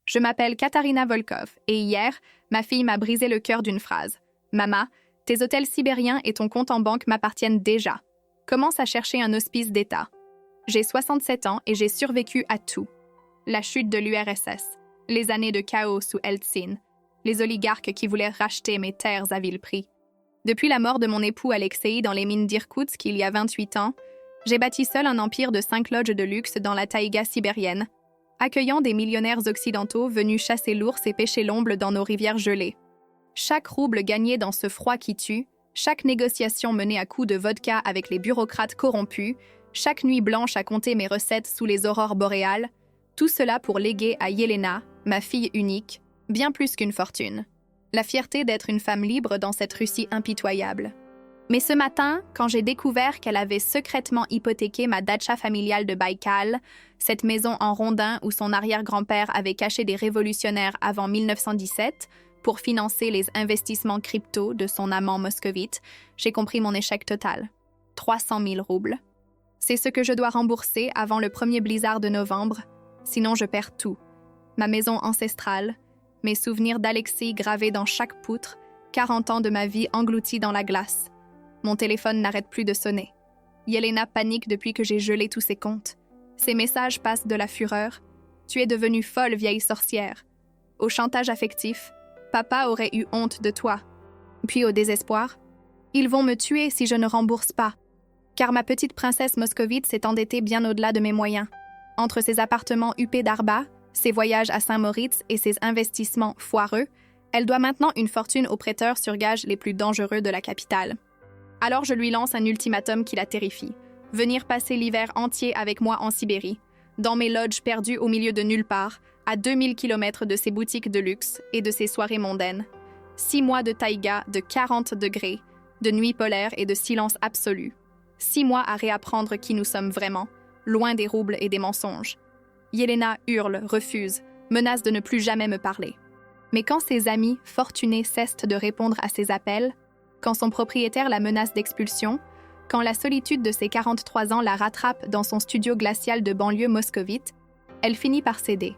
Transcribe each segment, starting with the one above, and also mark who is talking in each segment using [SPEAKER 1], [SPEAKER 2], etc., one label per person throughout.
[SPEAKER 1] Je m'appelle Katarina Volkov et hier, ma fille m'a brisé le cœur d'une phrase. « Maman, tes hôtels sibériens et ton compte en banque m'appartiennent déjà. Commence à chercher un hospice d'État. » J'ai 67 ans et j'ai survécu à tout. La chute de l'URSS, les années de chaos sous Eltsine, les oligarques qui voulaient racheter mes terres à vil prix. Depuis la mort de mon époux Alexei dans les mines d'Irkoutsk il y a 28 ans, j'ai bâti seul un empire de 5 lodges de luxe dans la taïga sibérienne, accueillant des millionnaires occidentaux venus chasser l'ours et pêcher l'omble dans nos rivières gelées. Chaque rouble gagné dans ce froid qui tue, chaque négociation menée à coups de vodka avec les bureaucrates corrompus, chaque nuit blanche à compter mes recettes sous les aurores boréales, tout cela pour léguer à Yelena, ma fille unique, bien plus qu'une fortune. La fierté d'être une femme libre dans cette Russie impitoyable. Mais ce matin, quand j'ai découvert qu'elle avait secrètement hypothéqué ma datcha familiale de Baïkal, cette maison en rondin où son arrière-grand-père avait caché des révolutionnaires avant 1917 pour financer les investissements crypto de son amant moscovite, j'ai compris mon échec total. 300 000 roubles. C'est ce que je dois rembourser avant le premier blizzard de novembre, sinon je perds tout. Ma maison ancestrale, mes souvenirs d'Alexis gravés dans chaque poutre, 40 ans de ma vie engloutis dans la glace. Mon téléphone n'arrête plus de sonner. Yelena panique depuis que j'ai gelé tous ses comptes. Ses messages passent de la fureur. « Tu es devenue folle, vieille sorcière. » Au chantage affectif. « Papa aurait eu honte de toi. » Puis au désespoir. « Ils vont me tuer si je ne rembourse pas. » Car ma petite princesse moscovite s'est endettée bien au-delà de mes moyens. Entre ses appartements huppés d'Arba, ses voyages à Saint-Moritz et ses investissements foireux, elle doit maintenant une fortune aux prêteurs sur gage les plus dangereux de la capitale. Alors je lui lance un ultimatum qui la terrifie. Venir passer l'hiver entier avec moi en Sibérie, dans mes lodges perdus au milieu de nulle part, à 2000 km de ses boutiques de luxe et de ses soirées mondaines. 6 mois de taïga de 40 degrés, de nuits polaires et de silence absolu. 6 mois à réapprendre qui nous sommes vraiment, loin des roubles et des mensonges. Yelena hurle, refuse, menace de ne plus jamais me parler. Mais quand ses amis fortunés cessent de répondre à ses appels, quand son propriétaire la menace d'expulsion, quand la solitude de ses 43 ans la rattrape dans son studio glacial de banlieue moscovite, elle finit par céder.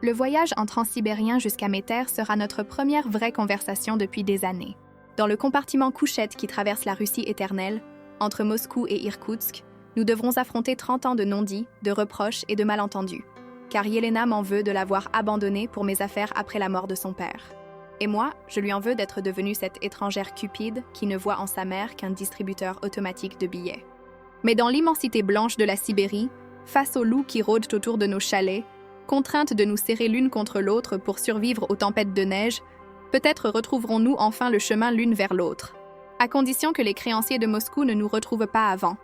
[SPEAKER 1] Le voyage en transsibérien jusqu'à mes terres sera notre première vraie conversation depuis des années. Dans le compartiment couchette qui traverse la Russie éternelle, entre Moscou et Irkoutsk, nous devrons affronter 30 ans de non-dits, de reproches et de malentendus. Car Yelena m'en veut de l'avoir abandonnée pour mes affaires après la mort de son père. Et moi, je lui en veux d'être devenue cette étrangère cupide qui ne voit en sa mère qu'un distributeur automatique de billets. Mais dans l'immensité blanche de la Sibérie, face aux loups qui rôdent autour de nos chalets, contraintes de nous serrer l'une contre l'autre pour survivre aux tempêtes de neige, peut-être retrouverons-nous enfin le chemin l'une vers l'autre. À condition que les créanciers de Moscou ne nous retrouvent pas avant.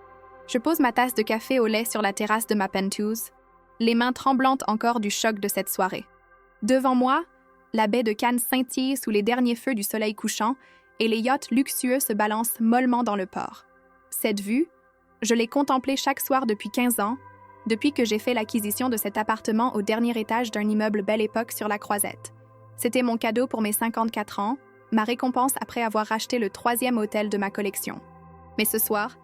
[SPEAKER 1] Je pose ma tasse de café au lait sur la terrasse de ma penthouse, les mains tremblantes encore du choc de cette soirée. Devant moi, la baie de Cannes scintille sous les derniers feux du soleil couchant et les yachts luxueux se balancent mollement dans le port. Cette vue, je l'ai contemplée chaque soir depuis 15 ans, depuis que j'ai fait l'acquisition de cet appartement au dernier étage d'un immeuble Belle Époque sur la Croisette. C'était mon cadeau pour mes 54 ans, ma récompense après avoir racheté le 3e hôtel de ma collection. Mais ce soir,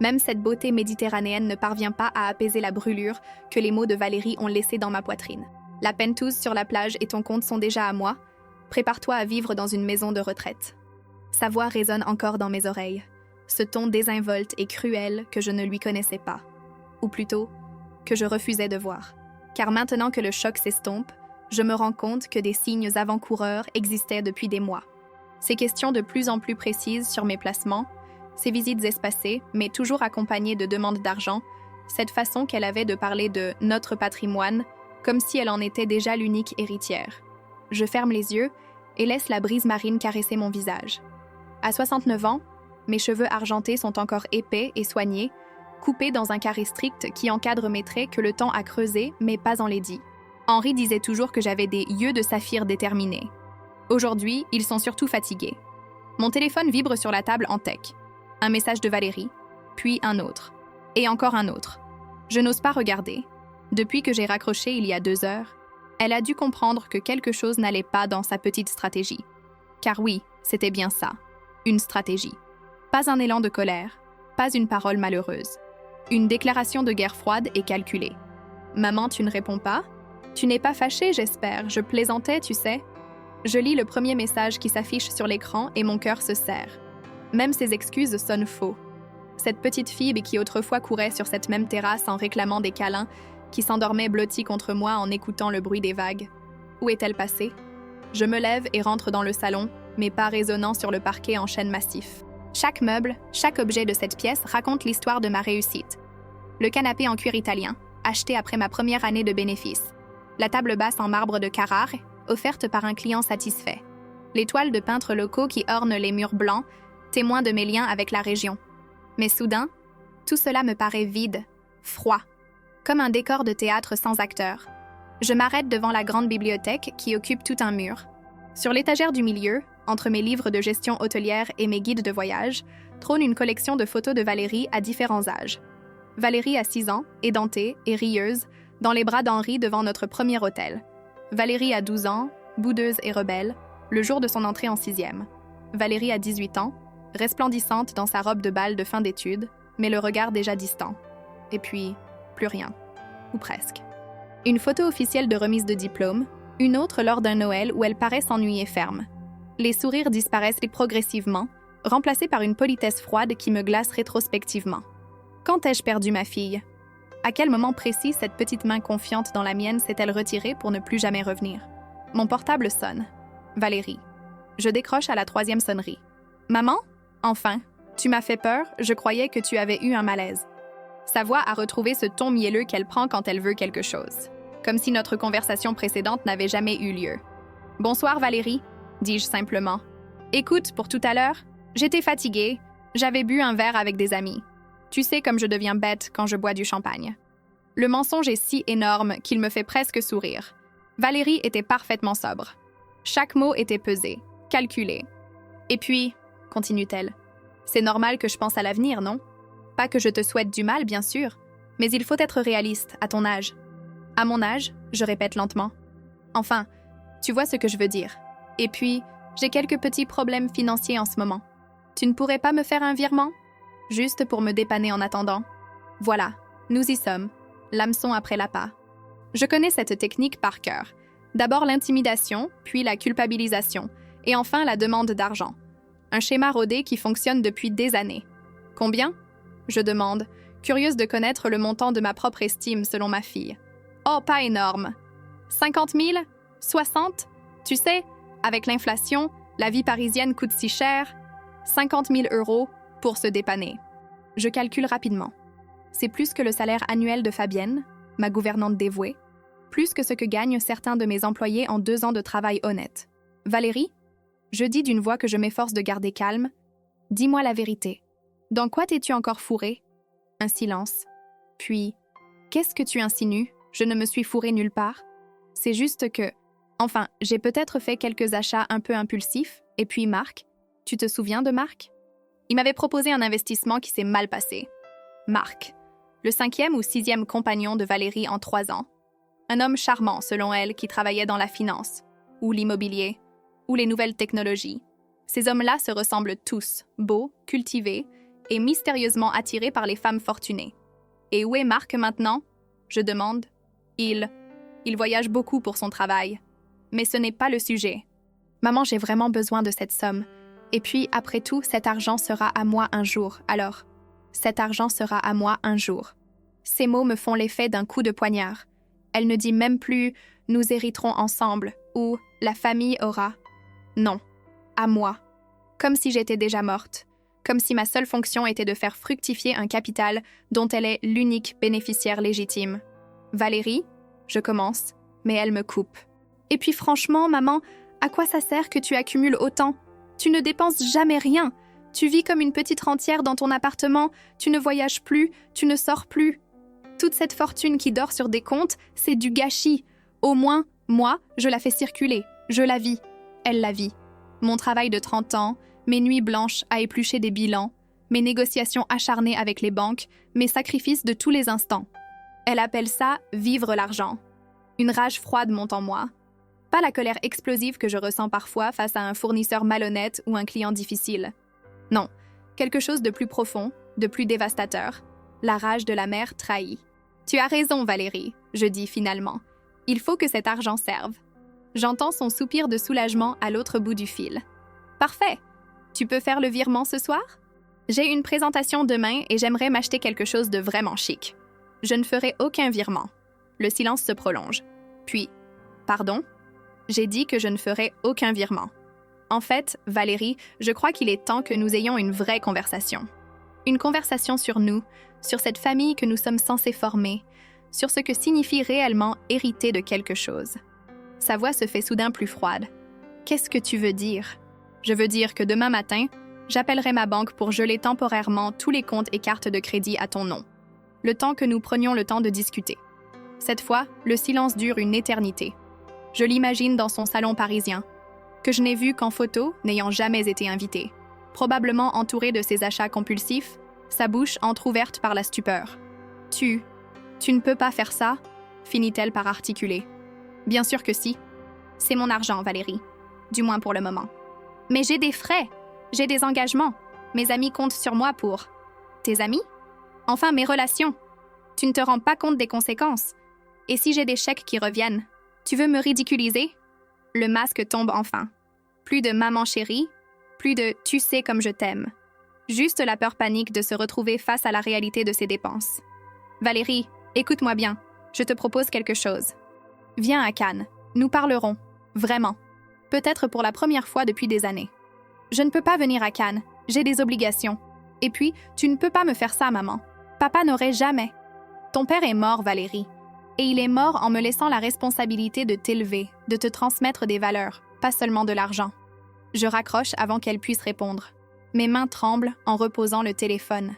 [SPEAKER 1] même cette beauté méditerranéenne ne parvient pas à apaiser la brûlure que les mots de Valérie ont laissée dans ma poitrine. La penthouse sur la plage et ton compte sont déjà à moi. Prépare-toi à vivre dans une maison de retraite. Sa voix résonne encore dans mes oreilles. Ce ton désinvolte et cruel que je ne lui connaissais pas. Ou plutôt, que je refusais de voir. Car maintenant que le choc s'estompe, je me rends compte que des signes avant-coureurs existaient depuis des mois. Ces questions de plus en plus précises sur mes placements, ces visites espacées, mais toujours accompagnées de demandes d'argent, cette façon qu'elle avait de parler de « notre patrimoine », comme si elle en était déjà l'unique héritière. Je ferme les yeux et laisse la brise marine caresser mon visage. À 69 ans, mes cheveux argentés sont encore épais et soignés, coupés dans un carré strict qui encadre mes traits que le temps a creusés, mais pas enlaidis. Henri disait toujours que j'avais des yeux de saphir déterminés. Aujourd'hui, ils sont surtout fatigués. Mon téléphone vibre sur la table en tech. Un message de Valérie, puis un autre. Et encore un autre. Je n'ose pas regarder. Depuis que j'ai raccroché il y a 2 heures, elle a dû comprendre que quelque chose n'allait pas dans sa petite stratégie. Car oui, c'était bien ça, une stratégie. Pas un élan de colère, pas une parole malheureuse. Une déclaration de guerre froide et calculée. « Maman, tu ne réponds pas ?» Tu n'es pas fâché, j'espère. Je plaisantais, tu sais. Je lis le premier message qui s'affiche sur l'écran et mon cœur se serre. Même ses excuses sonnent faux. Cette petite fille qui autrefois courait sur cette même terrasse en réclamant des câlins, qui s'endormait blottie contre moi en écoutant le bruit des vagues. Où est-elle passée? Je me lève et rentre dans le salon, mes pas résonnant sur le parquet en chêne massif. Chaque meuble, chaque objet de cette pièce raconte l'histoire de ma réussite. Le canapé en cuir italien, acheté après ma première année de bénéfice. La table basse en marbre de Carrare, offerte par un client satisfait. Les toiles de peintres locaux qui ornent les murs blancs, témoins de mes liens avec la région. Mais soudain, tout cela me paraît vide, froid, comme un décor de théâtre sans acteurs. Je m'arrête devant la grande bibliothèque qui occupe tout un mur. Sur l'étagère du milieu, entre mes livres de gestion hôtelière et mes guides de voyage, trône une collection de photos de Valérie à différents âges. Valérie à 6 ans, édentée et rieuse, dans les bras d'Henri devant notre premier hôtel. Valérie à 12 ans, boudeuse et rebelle, le jour de son entrée en 6e. Valérie à 18 ans, resplendissante dans sa robe de bal de fin d'études, mais le regard déjà distant. Et puis, plus rien. Ou presque. Une photo officielle de remise de diplôme, une autre lors d'un Noël où elle paraît s'ennuyer ferme. Les sourires disparaissent progressivement, remplacés par une politesse froide qui me glace rétrospectivement. Quand ai-je perdu ma fille? À quel moment précis cette petite main confiante dans la mienne s'est-elle retirée pour ne plus jamais revenir? Mon portable sonne. Valérie. Je décroche à la 3e sonnerie. Maman? Enfin, tu m'as fait peur, je croyais que tu avais eu un malaise. Sa voix a retrouvé ce ton mielleux qu'elle prend quand elle veut quelque chose. Comme si notre conversation précédente n'avait jamais eu lieu. Bonsoir Valérie, dis-je simplement. Écoute, pour tout à l'heure, j'étais fatiguée, j'avais bu un verre avec des amis. Tu sais comme je deviens bête quand je bois du champagne. Le mensonge est si énorme qu'il me fait presque sourire. Valérie était parfaitement sobre. Chaque mot était pesé, calculé. Et puis, continue-t-elle, c'est normal que je pense à l'avenir, non? Pas que je te souhaite du mal, bien sûr, mais il faut être réaliste à ton âge. À mon âge, je répète lentement. Enfin, tu vois ce que je veux dire. Et puis, j'ai quelques petits problèmes financiers en ce moment. Tu ne pourrais pas me faire un virement? Juste pour me dépanner en attendant. Voilà, nous y sommes, l'hameçon après l'appât. Je connais cette technique par cœur. D'abord l'intimidation, puis la culpabilisation, et enfin la demande d'argent. Un schéma rodé qui fonctionne depuis des années. Combien? Je demande, curieuse de connaître le montant de ma propre estime selon ma fille. Oh, pas énorme. 50 000? 60? Tu sais, avec l'inflation, la vie parisienne coûte si cher. 50 000 € pour se dépanner. Je calcule rapidement. C'est plus que le salaire annuel de Fabienne, ma gouvernante dévouée, plus que ce que gagnent certains de mes employés en 2 ans de travail honnête. Valérie? Je dis d'une voix que je m'efforce de garder calme. Dis-moi la vérité. Dans quoi t'es-tu encore fourrée? Un silence. Puis, qu'est-ce que tu insinues? Je ne me suis fourrée nulle part. C'est juste que... Enfin, j'ai peut-être fait quelques achats un peu impulsifs. Et puis Marc, tu te souviens de Marc? Il m'avait proposé un investissement qui s'est mal passé. Marc, le 5e ou 6e compagnon de Valérie en 3 ans. Un homme charmant, selon elle, qui travaillait dans la finance, ou l'immobilier, ou les nouvelles technologies. Ces hommes-là se ressemblent tous, beaux, cultivés, et mystérieusement attirés par les femmes fortunées. Et où est Marc maintenant? Je demande. Il voyage beaucoup pour son travail. Mais ce n'est pas le sujet. Maman, j'ai vraiment besoin de cette somme. Et puis, après tout, cet argent sera à moi un jour, alors. Cet argent sera à moi un jour. Ces mots me font l'effet d'un coup de poignard. Elle ne dit même plus « nous hériterons ensemble » ou « la famille aura ». Non, à moi. Comme si j'étais déjà morte. Comme si ma seule fonction était de faire fructifier un capital dont elle est l'unique bénéficiaire légitime. Valérie, je commence, mais elle me coupe. Et puis franchement, maman, à quoi ça sert que tu accumules autant? Tu ne dépenses jamais rien. Tu vis comme une petite rentière dans ton appartement, tu ne voyages plus, tu ne sors plus. Toute cette fortune qui dort sur des comptes, c'est du gâchis. Au moins, moi, je la fais circuler, je la vis. Elle la vit. Mon travail de 30 ans, mes nuits blanches à éplucher des bilans, mes négociations acharnées avec les banques, mes sacrifices de tous les instants. Elle appelle ça « vivre l'argent ». Une rage froide monte en moi. Pas la colère explosive que je ressens parfois face à un fournisseur malhonnête ou un client difficile. Non, quelque chose de plus profond, de plus dévastateur. La rage de la mère trahie. « Tu as raison, Valérie », je dis finalement. Il faut que cet argent serve. J'entends son soupir de soulagement à l'autre bout du fil. Parfait. Tu peux faire le virement ce soir? J'ai une présentation demain et j'aimerais m'acheter quelque chose de vraiment chic. Je ne ferai aucun virement. Le silence se prolonge. Puis, pardon? J'ai dit que je ne ferai aucun virement. En fait, Valérie, je crois qu'il est temps que nous ayons une vraie conversation. Une conversation sur nous, sur cette famille que nous sommes censés former, sur ce que signifie réellement hériter de quelque chose. Sa voix se fait soudain plus froide. Qu'est-ce que tu veux dire? Je veux dire que demain matin, j'appellerai ma banque pour geler temporairement tous les comptes et cartes de crédit à ton nom. Le temps que nous prenions le temps de discuter. Cette fois, le silence dure une éternité. Je l'imagine dans son salon parisien, que je n'ai vu qu'en photo, n'ayant jamais été invitée. Probablement entouré de ses achats compulsifs, sa bouche entr'ouverte par la stupeur. Tu ne peux pas faire ça, finit-elle par articuler. Bien sûr que si. C'est mon argent, Valérie. Du moins pour le moment. Mais j'ai des frais, j'ai des engagements. Mes amis comptent sur moi pour... Tes amis? Enfin, mes relations. Tu ne te rends pas compte des conséquences. Et si j'ai des chèques qui reviennent, tu veux me ridiculiser? Le masque tombe enfin. Plus de maman chérie, plus de tu sais comme je t'aime. Juste la peur panique de se retrouver face à la réalité de ses dépenses. Valérie, écoute-moi bien, je te propose quelque chose. Viens à Cannes, nous parlerons, vraiment. Peut-être pour la première fois depuis des années. Je ne peux pas venir à Cannes, j'ai des obligations. Et puis, tu ne peux pas me faire ça, maman. Papa n'aurait jamais. Ton père est mort, Valérie. Et il est mort en me laissant la responsabilité de t'élever, de te transmettre des valeurs, pas seulement de l'argent. Je raccroche avant qu'elle puisse répondre. Mes mains tremblent en reposant le téléphone.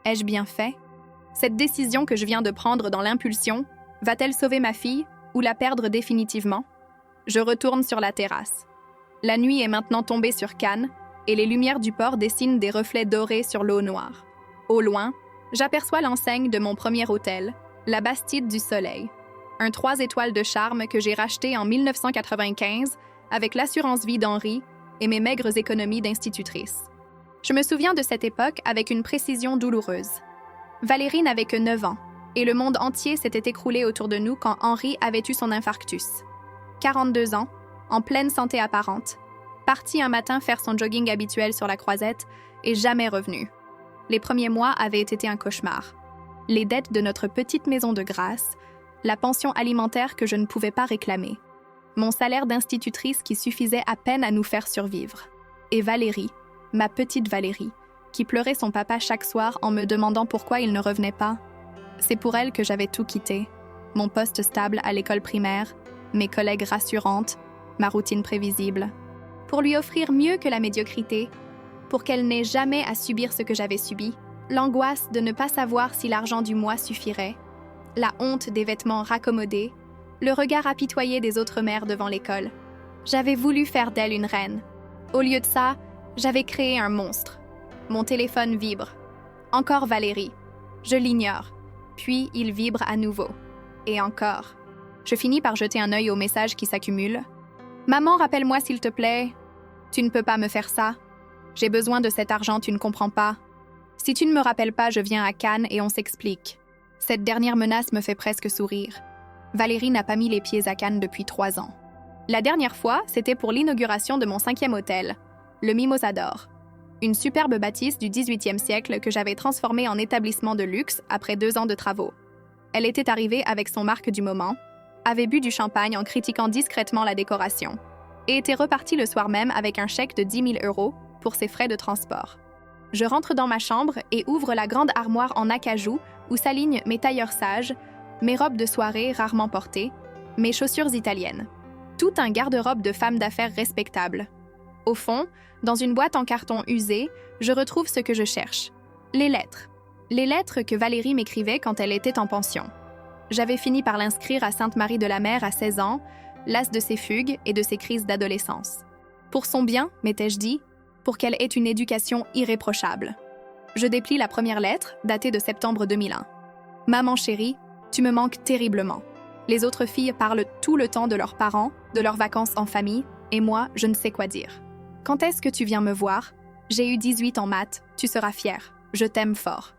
[SPEAKER 1] Ai-je bien fait? Cette décision que je viens de prendre dans l'impulsion, va-t-elle sauver ma fille ou la perdre définitivement? Je retourne sur la terrasse. La nuit est maintenant tombée sur Cannes et les lumières du port dessinent des reflets dorés sur l'eau noire. Au loin, j'aperçois l'enseigne de mon premier hôtel, la Bastide du Soleil, un 3 étoiles de charme que j'ai racheté en 1995 avec l'assurance vie d'Henri et mes maigres économies d'institutrice. Je me souviens de cette époque avec une précision douloureuse. Valérie n'avait que 9 ans, et le monde entier s'était écroulé autour de nous quand Henri avait eu son infarctus. 42 ans, en pleine santé apparente, parti un matin faire son jogging habituel sur la Croisette et jamais revenu. Les premiers mois avaient été un cauchemar. Les dettes de notre petite maison de grâce, la pension alimentaire que je ne pouvais pas réclamer, mon salaire d'institutrice qui suffisait à peine à nous faire survivre. Et Valérie, ma petite Valérie, qui pleurait son papa chaque soir en me demandant pourquoi il ne revenait pas. C'est pour elle que j'avais tout quitté. Mon poste stable à l'école primaire, mes collègues rassurantes, ma routine prévisible. Pour lui offrir mieux que la médiocrité, pour qu'elle n'ait jamais à subir ce que j'avais subi, l'angoisse de ne pas savoir si l'argent du mois suffirait, la honte des vêtements raccommodés, le regard apitoyé des autres mères devant l'école. J'avais voulu faire d'elle une reine. Au lieu de ça, j'avais créé un monstre. Mon téléphone vibre. Encore Valérie. Je l'ignore. Puis il vibre à nouveau. Et encore. Je finis par jeter un œil aux messages qui s'accumulent. « Maman, rappelle-moi s'il te plaît. Tu ne peux pas me faire ça. J'ai besoin de cet argent, tu ne comprends pas. Si tu ne me rappelles pas, je viens à Cannes et on s'explique. » Cette dernière menace me fait presque sourire. Valérie n'a pas mis les pieds à Cannes depuis 3 ans. La dernière fois, c'était pour l'inauguration de mon 5e hôtel, le Mimosa d'Or. Une superbe bâtisse du 18e siècle que j'avais transformée en établissement de luxe après 2 ans de travaux. Elle était arrivée avec son marque du moment, avait bu du champagne en critiquant discrètement la décoration, et était repartie le soir même avec un chèque de 10 000 € pour ses frais de transport. Je rentre dans ma chambre et ouvre la grande armoire en acajou où s'alignent mes tailleurs sages, mes robes de soirée rarement portées, mes chaussures italiennes. Tout un garde-robe de femme d'affaires respectable. Au fond, dans une boîte en carton usée, je retrouve ce que je cherche. Les lettres. Les lettres que Valérie m'écrivait quand elle était en pension. J'avais fini par l'inscrire à Sainte-Marie-de-la-Mer à 16 ans, lasse de ses fugues et de ses crises d'adolescence. Pour son bien, m'étais-je dit, pour qu'elle ait une éducation irréprochable. Je déplie la première lettre, datée de septembre 2001. « Maman chérie, tu me manques terriblement. Les autres filles parlent tout le temps de leurs parents, de leurs vacances en famille, et moi, je ne sais quoi dire. Quand est-ce que tu viens me voir? J'ai eu 18 en maths, tu seras fière. Je t'aime fort.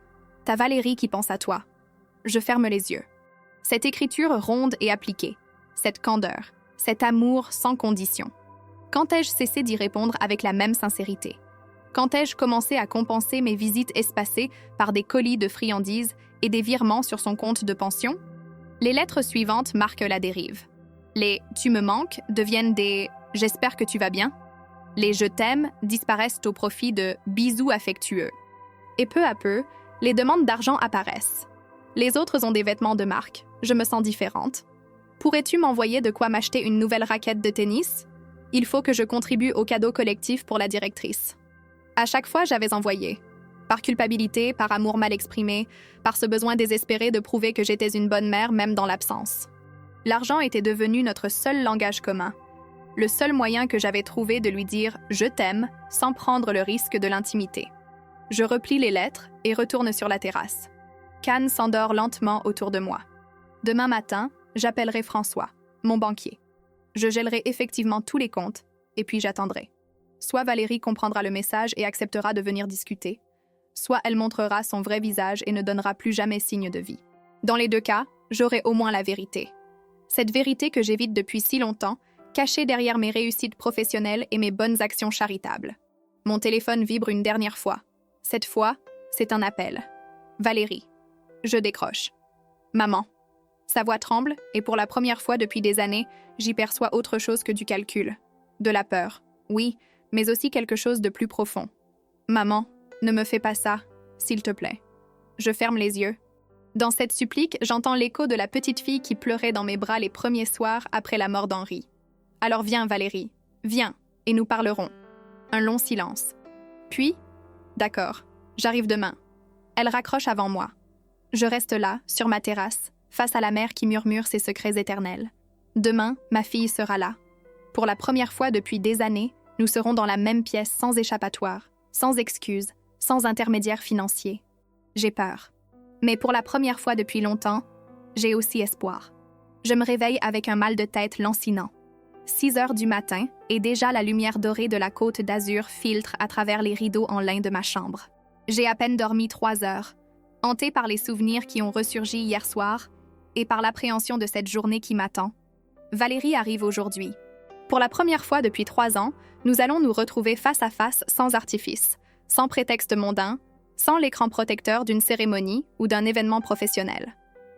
[SPEAKER 1] Ta Valérie qui pense à toi. » Je ferme les yeux. Cette écriture ronde et appliquée. cette candeur, cet amour sans condition. Quand ai-je cessé d'y répondre avec la même sincérité? Quand ai-je commencé à compenser mes visites espacées par des colis de friandises et des virements sur son compte de pension? Les lettres suivantes marquent la dérive. Les « tu me manques » deviennent des « j'espère que tu vas bien ». Les « je t'aime » disparaissent au profit de « bisous affectueux ». Et peu à peu, les demandes d'argent apparaissent. Les autres ont des vêtements de marque. Je me sens différente. Pourrais-tu m'envoyer de quoi m'acheter une nouvelle raquette de tennis? Il faut que je contribue au cadeau collectif pour la directrice. À chaque fois, j'avais envoyé. Par culpabilité, par amour mal exprimé, par ce besoin désespéré de prouver que j'étais une bonne mère même dans l'absence. L'argent était devenu notre seul langage commun. Le seul moyen que j'avais trouvé de lui dire « je t'aime » sans prendre le risque de l'intimité. Je replie les lettres et retourne sur la terrasse. Can s'endort lentement autour de moi. Demain matin, j'appellerai François, mon banquier. Je gèlerai effectivement tous les comptes, et puis j'attendrai. Soit Valérie comprendra le message et acceptera de venir discuter, soit elle montrera son vrai visage et ne donnera plus jamais signe de vie. Dans les deux cas, j'aurai au moins la vérité. Cette vérité que j'évite depuis si longtemps, cachée derrière mes réussites professionnelles et mes bonnes actions charitables. Mon téléphone vibre une dernière fois. Cette fois, c'est un appel. Valérie. Je décroche. Maman. Sa voix tremble et pour la première fois depuis des années, j'y perçois autre chose que du calcul. De la peur, oui, mais aussi quelque chose de plus profond. Maman, ne me fais pas ça, s'il te plaît. Je ferme les yeux. Dans cette supplique, j'entends l'écho de la petite fille qui pleurait dans mes bras les premiers soirs après la mort d'Henri. Alors viens, Valérie, viens, et nous parlerons. Un long silence. Puis, d'accord, j'arrive demain. Elle raccroche avant moi. Je reste là, sur ma terrasse, face à la mer qui murmure ses secrets éternels. Demain, ma fille sera là. Pour la première fois depuis des années, nous serons dans la même pièce sans échappatoire, sans excuses, sans intermédiaire financier. J'ai peur. Mais pour la première fois depuis longtemps, j'ai aussi espoir. Je me réveille avec un mal de tête lancinant. 6 heures du matin et déjà la lumière dorée de la côte d'Azur filtre à travers les rideaux en lin de ma chambre. J'ai à peine dormi 3 heures, hantée par les souvenirs qui ont ressurgi hier soir et par l'appréhension de cette journée qui m'attend. Valérie arrive aujourd'hui. Pour la première fois depuis 3 ans, nous allons nous retrouver face à face sans artifice, sans prétexte mondain, sans l'écran protecteur d'une cérémonie ou d'un événement professionnel.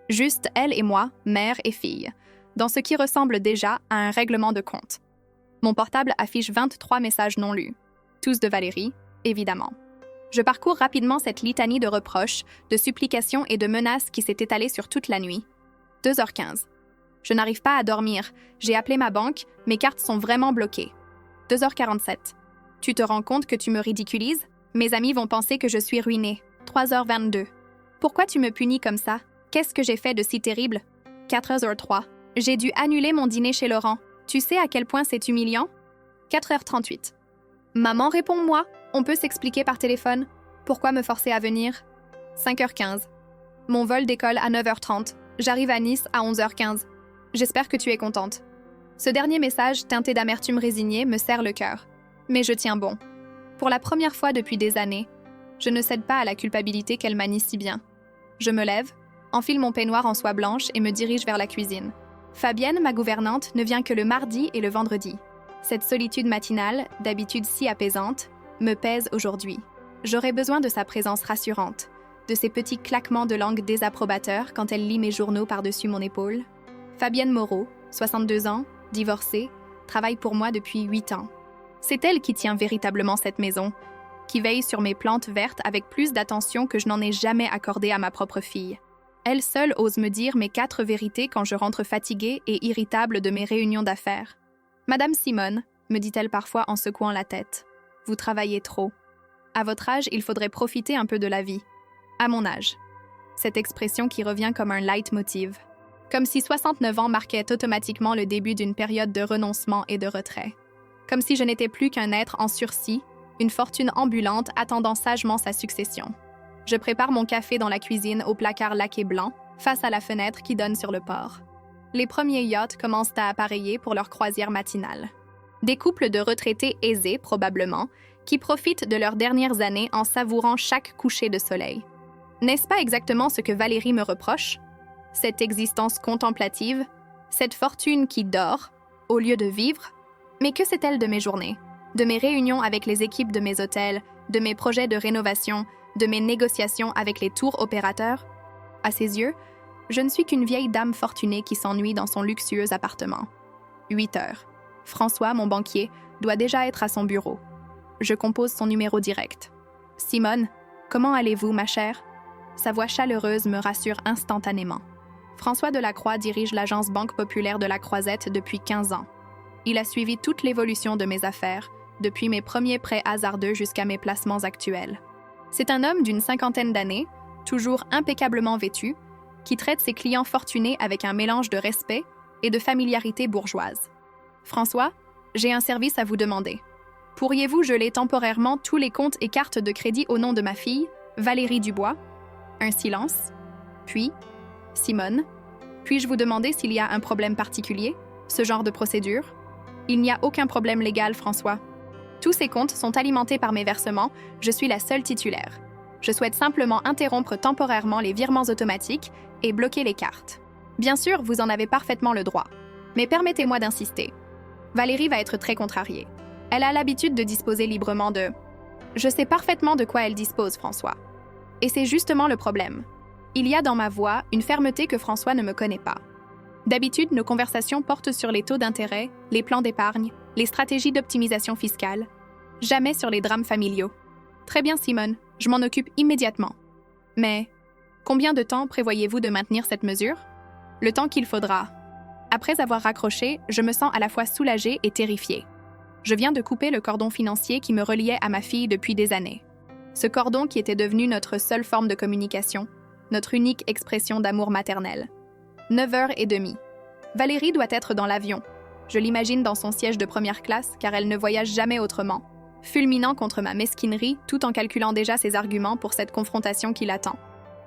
[SPEAKER 1] Juste elle et moi, mère et fille, dans ce qui ressemble déjà à un règlement de compte. Mon portable affiche 23 messages non lus, tous de Valérie, évidemment. Je parcours rapidement cette litanie de reproches, de supplications et de menaces qui s'est étalée sur toute la nuit. 2h15. Je n'arrive pas à dormir. J'ai appelé ma banque, mes cartes sont vraiment bloquées. 2h47. Tu te rends compte que tu me ridiculises? Mes amis vont penser que je suis ruinée. 3h22. Pourquoi tu me punis comme ça? Qu'est-ce que j'ai fait de si terrible? 4h03. J'ai dû annuler mon dîner chez Laurent. Tu sais à quel point c'est humiliant? 4h38. Maman, réponds-moi. On peut s'expliquer par téléphone. Pourquoi me forcer à venir? 5h15. Mon vol décolle à 9h30. J'arrive à Nice à 11h15. J'espère que tu es contente. Ce dernier message, teinté d'amertume résignée, me serre le cœur. Mais je tiens bon. Pour la première fois depuis des années, je ne cède pas à la culpabilité qu'elle manie si bien. Je me lève, enfile mon peignoir en soie blanche et me dirige vers la cuisine. Fabienne, ma gouvernante, ne vient que le mardi et le vendredi. Cette solitude matinale, d'habitude si apaisante, me pèse aujourd'hui. J'aurais besoin de sa présence rassurante, de ses petits claquements de langue désapprobateurs quand elle lit mes journaux par-dessus mon épaule. Fabienne Moreau, 62 ans, divorcée, travaille pour moi depuis 8 ans. C'est elle qui tient véritablement cette maison, qui veille sur mes plantes vertes avec plus d'attention que je n'en ai jamais accordé à ma propre fille. Elle seule ose me dire mes 4 vérités quand je rentre fatiguée et irritable de mes réunions d'affaires. « Madame Simone », me dit-elle parfois en secouant la tête, « vous travaillez trop. À votre âge, il faudrait profiter un peu de la vie. À mon âge. » Cette expression qui revient comme un leitmotiv. Comme si 69 ans marquait automatiquement le début d'une période de renoncement et de retrait. Comme si je n'étais plus qu'un être en sursis, une fortune ambulante attendant sagement sa succession. Je prépare mon café dans la cuisine au placard laqué blanc, face à la fenêtre qui donne sur le port. Les premiers yachts commencent à appareiller pour leur croisière matinale. Des couples de retraités aisés, probablement, qui profitent de leurs dernières années en savourant chaque coucher de soleil. N'est-ce pas exactement ce que Valérie me reproche? Cette existence contemplative, Cette fortune qui dort, au lieu de vivre, mais que sait-elle de mes journées, de mes réunions avec les équipes de mes hôtels, de mes projets de rénovation, de mes négociations avec les tours opérateurs? À ses yeux, je ne suis qu'une vieille dame fortunée qui s'ennuie dans son luxueux appartement. 8 heures. François, mon banquier, doit déjà être à son bureau. Je compose son numéro direct. « Simone, comment allez-vous, ma chère ?» Sa voix chaleureuse me rassure instantanément. François Delacroix dirige l'agence Banque Populaire de la Croisette depuis 15 ans. Il a suivi toute l'évolution de mes affaires, depuis mes premiers prêts hasardeux jusqu'à mes placements actuels. C'est un homme d'une 50aine d'années, toujours impeccablement vêtu, qui traite ses clients fortunés avec un mélange de respect et de familiarité bourgeoise. « François, j'ai un service à vous demander. Pourriez-vous geler temporairement tous les comptes et cartes de crédit au nom de ma fille, Valérie Dubois ?» Un silence. Puis, « Simone, puis-je vous demander s'il y a un problème particulier, ce genre de procédure ?» Il n'y a aucun problème légal, François. Tous ces comptes sont alimentés par mes versements, je suis la seule titulaire. Je souhaite simplement interrompre temporairement les virements automatiques et bloquer les cartes. Bien sûr, vous en avez parfaitement le droit. Mais permettez-moi d'insister. Valérie va être très contrariée. Elle a l'habitude de disposer librement de... Je sais parfaitement de quoi elle dispose, François. Et c'est justement le problème. Il y a dans ma voix une fermeté que François ne me connaît pas. D'habitude, nos conversations portent sur les taux d'intérêt, les plans d'épargne, les stratégies d'optimisation fiscale. Jamais sur les drames familiaux. Très bien, Simone, je m'en occupe immédiatement. Mais combien de temps prévoyez-vous de maintenir cette mesure? Le temps qu'il faudra. Après avoir raccroché, je me sens à la fois soulagée et terrifiée. Je viens de couper le cordon financier qui me reliait à ma fille depuis des années. Ce cordon qui était devenu notre seule forme de communication, notre unique expression d'amour maternel. 9h30. Valérie doit être dans l'avion. Je l'imagine dans son siège de première classe car elle ne voyage jamais autrement, fulminant contre ma mesquinerie tout en calculant déjà ses arguments pour cette confrontation qui l'attend.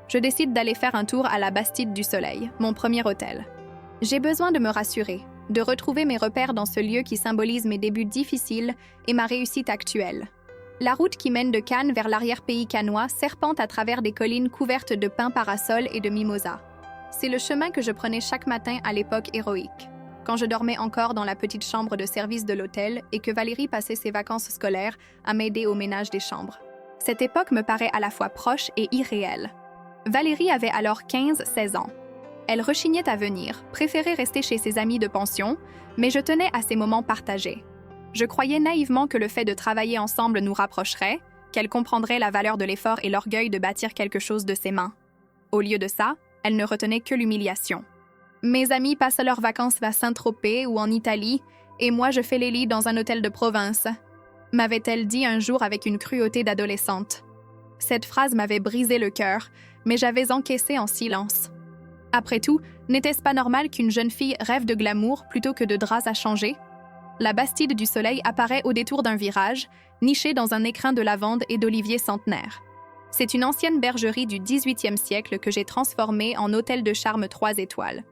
[SPEAKER 1] Je décide d'aller faire un tour à la Bastide du Soleil, mon premier hôtel. J'ai besoin de me rassurer, de retrouver mes repères dans ce lieu qui symbolise mes débuts difficiles et ma réussite actuelle. La route qui mène de Cannes vers l'arrière-pays cannois serpente à travers des collines couvertes de pins parasols et de mimosas. C'est le chemin que je prenais chaque matin à l'époque héroïque, quand je dormais encore dans la petite chambre de service de l'hôtel et que Valérie passait ses vacances scolaires à m'aider au ménage des chambres. Cette époque me paraît à la fois proche et irréelle. Valérie avait alors 15-16 ans. Elle rechignait à venir, préférait rester chez ses amis de pension, mais je tenais à ces moments partagés. Je croyais naïvement que le fait de travailler ensemble nous rapprocherait, qu'elle comprendrait la valeur de l'effort et l'orgueil de bâtir quelque chose de ses mains. Au lieu de ça, elle ne retenait que l'humiliation. Mes amis passent leurs vacances à Saint-Tropez ou en Italie, et moi je fais les lits dans un hôtel de province, m'avait-elle dit un jour avec une cruauté d'adolescente. Cette phrase m'avait brisé le cœur, mais j'avais encaissé en silence. Après tout, n'était-ce pas normal qu'une jeune fille rêve de glamour plutôt que de draps à changer? La Bastide du Soleil apparaît au détour d'un virage, nichée dans un écrin de lavande et d'oliviers centenaires. C'est une ancienne bergerie du XVIIIe siècle que j'ai transformée en hôtel de charme 3 étoiles.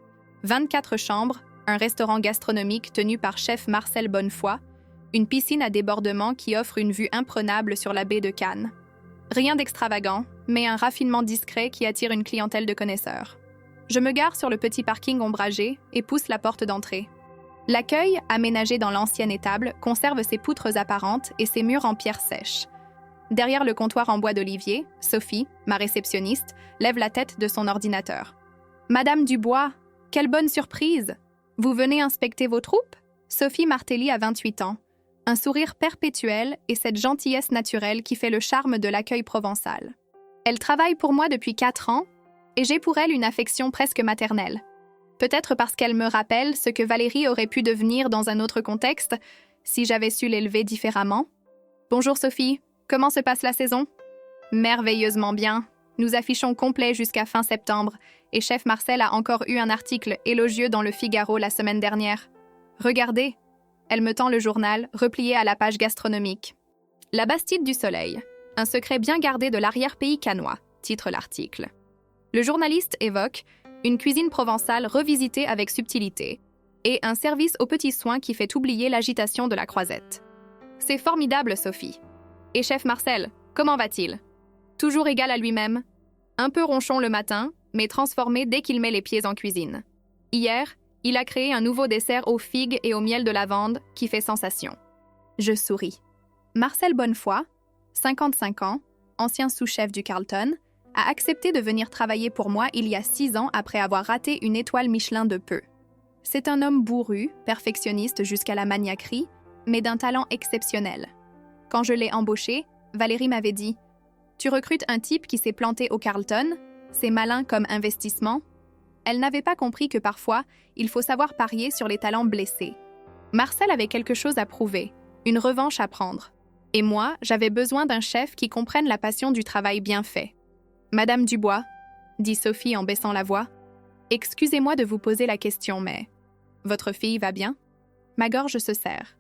[SPEAKER 1] 24 chambres, un restaurant gastronomique tenu par chef Marcel Bonnefoy, une piscine à débordement qui offre une vue imprenable sur la baie de Cannes. Rien d'extravagant, mais un raffinement discret qui attire une clientèle de connaisseurs. Je me gare sur le petit parking ombragé et pousse la porte d'entrée. L'accueil, aménagé dans l'ancienne étable, conserve ses poutres apparentes et ses murs en pierre sèche. Derrière le comptoir en bois d'olivier, Sophie, ma réceptionniste, lève la tête de son ordinateur. « Madame Dubois, quelle bonne surprise! Vous venez inspecter vos troupes ?» Sophie Martelly a 28 ans. Un sourire perpétuel et cette gentillesse naturelle qui fait le charme de l'accueil provençal. Elle travaille pour moi depuis 4 ans et j'ai pour elle une affection presque maternelle. Peut-être parce qu'elle me rappelle ce que Valérie aurait pu devenir dans un autre contexte, si j'avais su l'élever différemment. « Bonjour Sophie, comment se passe la saison ?» « Merveilleusement bien. Nous affichons complet jusqu'à fin septembre et chef Marcel a encore eu un article élogieux dans le Figaro la semaine dernière. Regardez. » Elle me tend le journal, replié à la page gastronomique. « La Bastide du Soleil, un secret bien gardé de l'arrière-pays cannois », titre l'article. Le journaliste évoque une cuisine provençale revisitée avec subtilité et un service aux petits soins qui fait oublier l'agitation de la Croisette. C'est formidable, Sophie. Et chef Marcel, comment va-t-il? Toujours égal à lui-même. Un peu ronchon le matin, mais transformé dès qu'il met les pieds en cuisine. Hier, Il a créé un nouveau dessert aux figues et au miel de lavande qui fait sensation. Je souris. Marcel Bonnefoy, 55 ans, ancien sous-chef du Carlton, a accepté de venir travailler pour moi il y a 6 ans après avoir raté une étoile Michelin de peu. C'est un homme bourru, perfectionniste jusqu'à la maniaquerie, mais d'un talent exceptionnel. Quand je l'ai embauché, Valérie m'avait dit « Tu recrutes un type qui s'est planté au Carlton, c'est malin comme investissement ». Elle n'avait pas compris que parfois, il faut savoir parier sur les talents blessés. Marcel avait quelque chose à prouver, une revanche à prendre. Et moi, j'avais besoin d'un chef qui comprenne la passion du travail bien fait. « Madame Dubois », dit Sophie en baissant la voix, « excusez-moi de vous poser la question, mais votre fille va bien ?» Ma gorge se serre.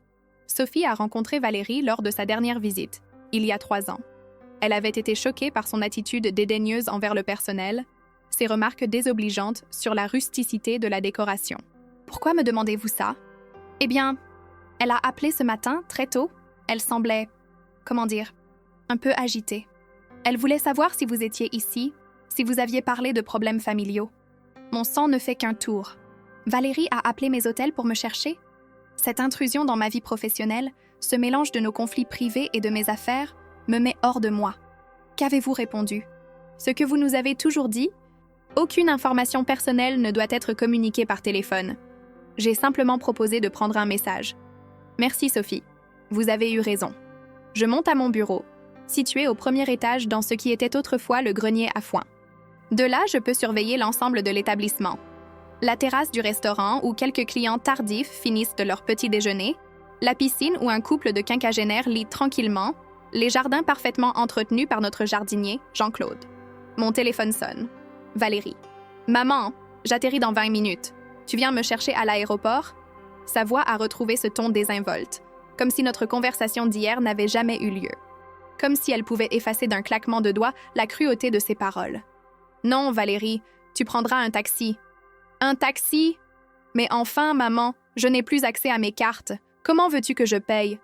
[SPEAKER 1] Sophie a rencontré Valérie lors de sa dernière visite, il y a 3 ans. Elle avait été choquée par son attitude dédaigneuse envers le personnel, ses remarques désobligeantes sur la rusticité de la décoration. « Pourquoi me demandez-vous ça ?» Eh bien, elle a appelé ce matin, très tôt. Elle semblait, un peu agitée. Elle voulait savoir si vous étiez ici, si vous aviez parlé de problèmes familiaux. Mon sang ne fait qu'un tour. Valérie a appelé mes hôtels pour me chercher. Cette intrusion dans ma vie professionnelle, ce mélange de nos conflits privés et de mes affaires, me met hors de moi. Qu'avez-vous répondu? Ce que vous nous avez toujours dit? Aucune information personnelle ne doit être communiquée par téléphone. J'ai simplement proposé de prendre un message. Merci Sophie, vous avez eu raison. Je monte à mon bureau, situé au premier étage dans ce qui était autrefois le grenier à foin. De là, je peux surveiller l'ensemble de l'établissement. La terrasse du restaurant où quelques clients tardifs finissent de leur petit déjeuner, la piscine où un couple de quinquagénaires lit tranquillement, les jardins parfaitement entretenus par notre jardinier, Jean-Claude. Mon téléphone sonne. Valérie. « Maman, j'atterris dans 20 minutes. Tu viens me chercher à l'aéroport ?» Sa voix a retrouvé ce ton désinvolte, comme si notre conversation d'hier n'avait jamais eu lieu. Comme si elle pouvait effacer d'un claquement de doigts la cruauté de ses paroles. « Non, Valérie, tu prendras un taxi. »« Un taxi? Mais enfin, maman, je n'ai plus accès à mes cartes. Comment veux-tu que je paye?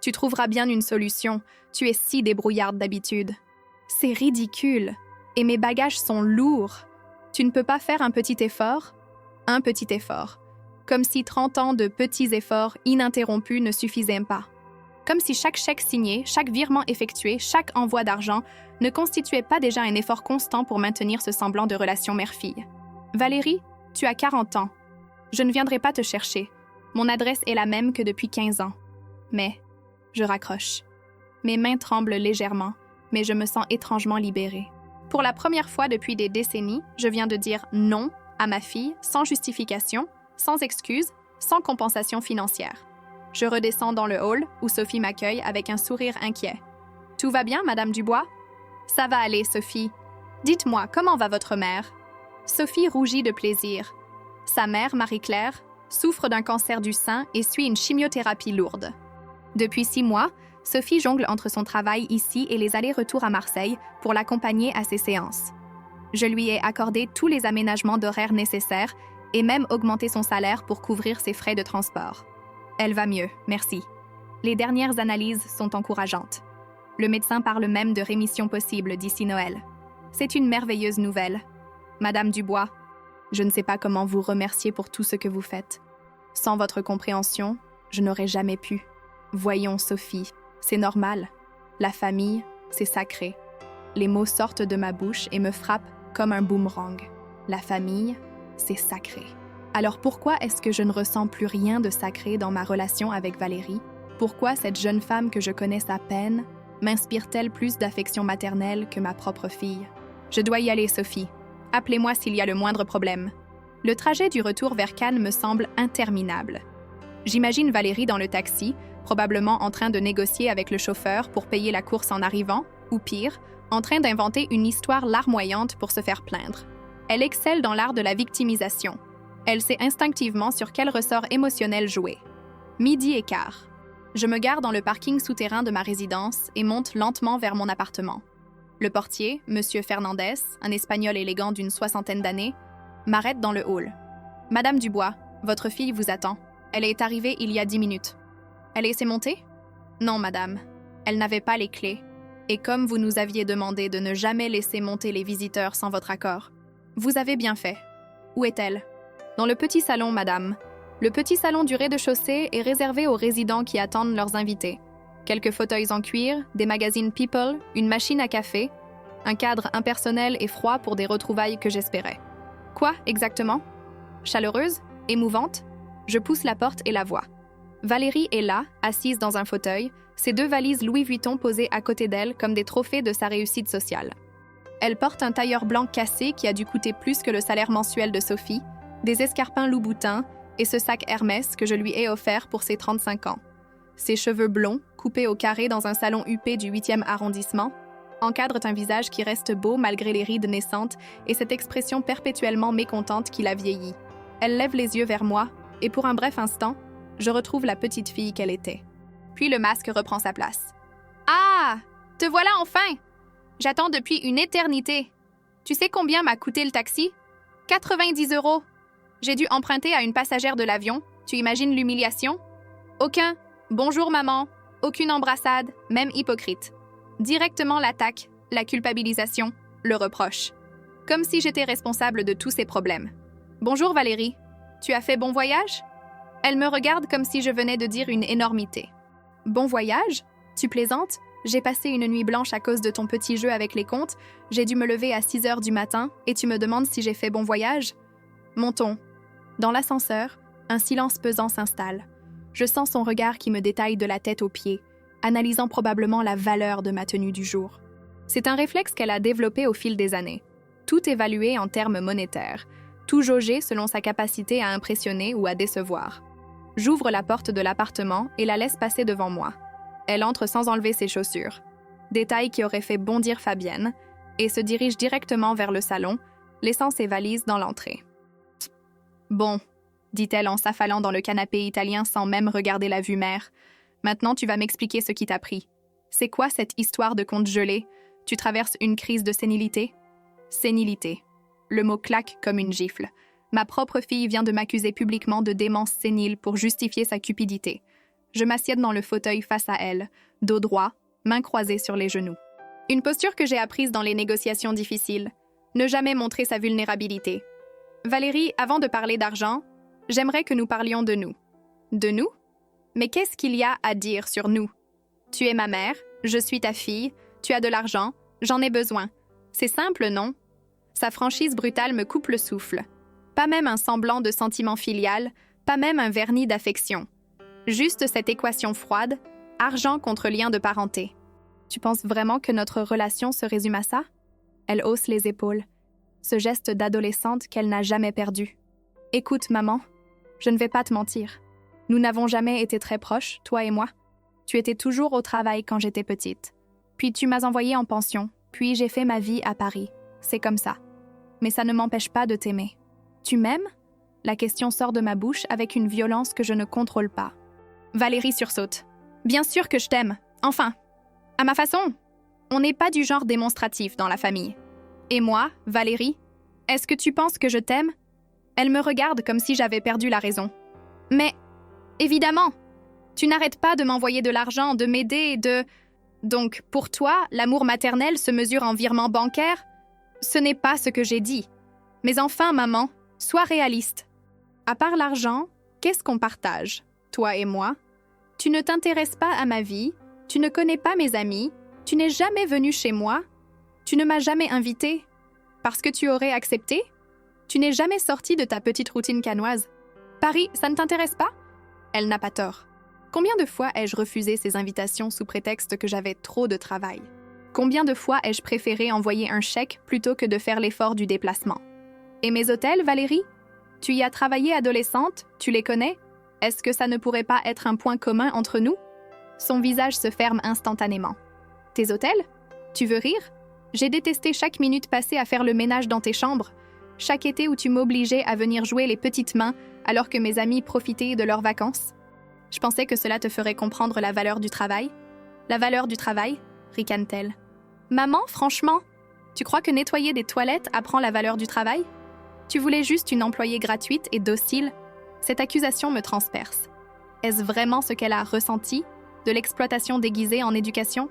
[SPEAKER 1] Tu trouveras bien une solution. Tu es si débrouillarde d'habitude. » C'est ridicule. Et mes bagages sont lourds. Tu ne peux pas faire un petit effort? Un petit effort. Comme si 30 ans de petits efforts ininterrompus ne suffisaient pas. Comme si chaque chèque signé, chaque virement effectué, chaque envoi d'argent ne constituait pas déjà un effort constant pour maintenir ce semblant de relation mère-fille. Valérie, tu as 40 ans. Je ne viendrai pas te chercher. Mon adresse est la même que depuis 15 ans. Mais, je raccroche. Mes mains tremblent légèrement, mais je me sens étrangement libérée. Pour la première fois depuis des décennies, je viens de dire non à ma fille sans justification, sans excuse, sans compensation financière. Je redescends dans le hall où Sophie m'accueille avec un sourire inquiet. « Tout va bien, Madame Dubois? »« Ça va aller, Sophie. Dites-moi, comment va votre mère? » Sophie rougit de plaisir. Sa mère, Marie-Claire, souffre d'un cancer du sein et suit une chimiothérapie lourde. Depuis 6 mois, Sophie jongle entre son travail ici et les allers-retours à Marseille pour l'accompagner à ses séances. Je lui ai accordé tous les aménagements d'horaires nécessaires et même augmenté son salaire pour couvrir ses frais de transport. Elle va mieux, merci. Les dernières analyses sont encourageantes. Le médecin parle même de rémission possible d'ici Noël. C'est une merveilleuse nouvelle. Madame Dubois, je ne sais pas comment vous remercier pour tout ce que vous faites. Sans votre compréhension, je n'aurais jamais pu. Voyons, Sophie, c'est normal. La famille, c'est sacré. Les mots sortent de ma bouche et me frappent comme un boomerang. La famille, c'est sacré. Alors pourquoi est-ce que je ne ressens plus rien de sacré dans ma relation avec Valérie? Pourquoi cette jeune femme que je connaisse à peine m'inspire-t-elle plus d'affection maternelle que ma propre fille? Je dois y aller, Sophie. Appelez-moi s'il y a le moindre problème. Le trajet du retour vers Cannes me semble interminable. J'imagine Valérie dans le taxi, probablement en train de négocier avec le chauffeur pour payer la course en arrivant, ou pire, en train d'inventer une histoire larmoyante pour se faire plaindre. Elle excelle dans l'art de la victimisation. Elle sait instinctivement sur quel ressort émotionnel jouer. 12h15. Je me gare dans le parking souterrain de ma résidence et monte lentement vers mon appartement. Le portier, M. Fernandez, un Espagnol élégant d'une 60aine d'années, m'arrête dans le hall. « Madame Dubois, votre fille vous attend. Elle est arrivée il y a 10 minutes. » « Elle s'est montée? » « Non, madame. Elle n'avait pas les clés. Et comme vous nous aviez demandé de ne jamais laisser monter les visiteurs sans votre accord, vous avez bien fait. Où est-elle? » Dans le petit salon, madame. Le petit salon du rez-de-chaussée est réservé aux résidents qui attendent leurs invités. Quelques fauteuils en cuir, des magazines People, une machine à café, un cadre impersonnel et froid pour des retrouvailles que j'espérais. Quoi, exactement? Chaleureuse? Émouvante? Je pousse la porte et la vois. Valérie est là, assise dans un fauteuil, ses 2 valises Louis Vuitton posées à côté d'elle comme des trophées de sa réussite sociale. Elle porte un tailleur blanc cassé qui a dû coûter plus que le salaire mensuel de Sophie, des escarpins Louboutin et ce sac Hermès que je lui ai offert pour ses 35 ans. Ses cheveux blonds, coupés au carré dans un salon huppé du 8e arrondissement, encadrent un visage qui reste beau malgré les rides naissantes et cette expression perpétuellement mécontente qui la vieillit. Elle lève les yeux vers moi et pour un bref instant, je retrouve la petite fille qu'elle était. Puis le masque reprend sa place. « Ah! Te voilà enfin! J'attends depuis une éternité. Tu sais combien m'a coûté le taxi? 90 €. J'ai dû emprunter à une passagère de l'avion. Tu imagines l'humiliation? Aucun « bonjour maman », aucune embrassade, même hypocrite. Directement l'attaque, la culpabilisation, le reproche. Comme si j'étais responsable de tous ces problèmes. « Bonjour Valérie, tu as fait bon voyage ?» Elle me regarde comme si je venais de dire une énormité. « Bon voyage? Tu plaisantes? J'ai passé une nuit blanche à cause de ton petit jeu avec les comptes, j'ai dû me lever à 6 heures du matin et tu me demandes si j'ai fait bon voyage? » Montons. Dans l'ascenseur, un silence pesant s'installe. Je sens son regard qui me détaille de la tête aux pieds, analysant probablement la valeur de ma tenue du jour. C'est un réflexe qu'elle a développé au fil des années. Tout évalué en termes monétaires, tout jaugé selon sa capacité à impressionner ou à décevoir. J'ouvre la porte de l'appartement et la laisse passer devant moi. Elle entre sans enlever ses chaussures. Détail qui aurait fait bondir Fabienne, et se dirige directement vers le salon, laissant ses valises dans l'entrée. « Bon, » dit-elle en s'affalant dans le canapé italien sans même regarder la vue mer. « Maintenant, tu vas m'expliquer ce qui t'a pris. C'est quoi cette histoire de conte gelé? Tu traverses une crise de sénilité? » Sénilité. Le mot claque comme une gifle. Ma propre fille vient de m'accuser publiquement de démence sénile pour justifier sa cupidité. Je m'assieds dans le fauteuil face à elle, dos droit, mains croisées sur les genoux. Une posture que j'ai apprise dans les négociations difficiles. Ne jamais montrer sa vulnérabilité. Valérie, avant de parler d'argent, j'aimerais que nous parlions de nous. De nous? Mais qu'est-ce qu'il y a à dire sur nous? Tu es ma mère, je suis ta fille, tu as de l'argent, j'en ai besoin. C'est simple, non? Sa franchise brutale me coupe le souffle. Pas même un semblant de sentiment filial, pas même un vernis d'affection. Juste cette équation froide, argent contre lien de parenté. Tu penses vraiment que notre relation se résume à ça? Elle hausse les épaules. Ce geste d'adolescente qu'elle n'a jamais perdu. Écoute, maman, je ne vais pas te mentir. Nous n'avons jamais été très proches, toi et moi. Tu étais toujours au travail quand j'étais petite. Puis tu m'as envoyée en pension, puis j'ai fait ma vie à Paris. C'est comme ça. Mais ça ne m'empêche pas de t'aimer. Tu m'aimes? La question sort de ma bouche avec une violence que je ne contrôle pas. Valérie sursaute. Bien sûr que je t'aime. Enfin, à ma façon. On n'est pas du genre démonstratif dans la famille. Et moi, Valérie, est-ce que tu penses que je t'aime? Elle me regarde comme si j'avais perdu la raison. Mais, évidemment, tu n'arrêtes pas de m'envoyer de l'argent, de m'aider, de... Donc, pour toi, l'amour maternel se mesure en virement bancaire? Ce n'est pas ce que j'ai dit. Mais enfin, maman, sois réaliste. À part l'argent, qu'est-ce qu'on partage, toi et moi? Tu ne t'intéresses pas à ma vie, tu ne connais pas mes amis, tu n'es jamais venu chez moi, tu ne m'as jamais invité. Parce que tu aurais accepté? Tu n'es jamais sorti de ta petite routine cannoise. Paris, ça ne t'intéresse pas? Elle n'a pas tort. Combien de fois ai-je refusé ces invitations sous prétexte que j'avais trop de travail? Combien de fois ai-je préféré envoyer un chèque plutôt que de faire l'effort du déplacement? Et mes hôtels, Valérie? Tu y as travaillé adolescente, tu les connais? Est-ce que ça ne pourrait pas être un point commun entre nous? Son visage se ferme instantanément. Tes hôtels? Tu veux rire? J'ai détesté chaque minute passée à faire le ménage dans tes chambres, chaque été où tu m'obligeais à venir jouer les petites mains alors que mes amis profitaient de leurs vacances. Je pensais que cela te ferait comprendre la valeur du travail. La valeur du travail, ricane-t-elle. Maman, franchement, tu crois que nettoyer des toilettes apprend la valeur du travail? Tu voulais juste une employée gratuite et docile? Cette accusation me transperce. Est-ce vraiment ce qu'elle a ressenti? De l'exploitation déguisée en éducation?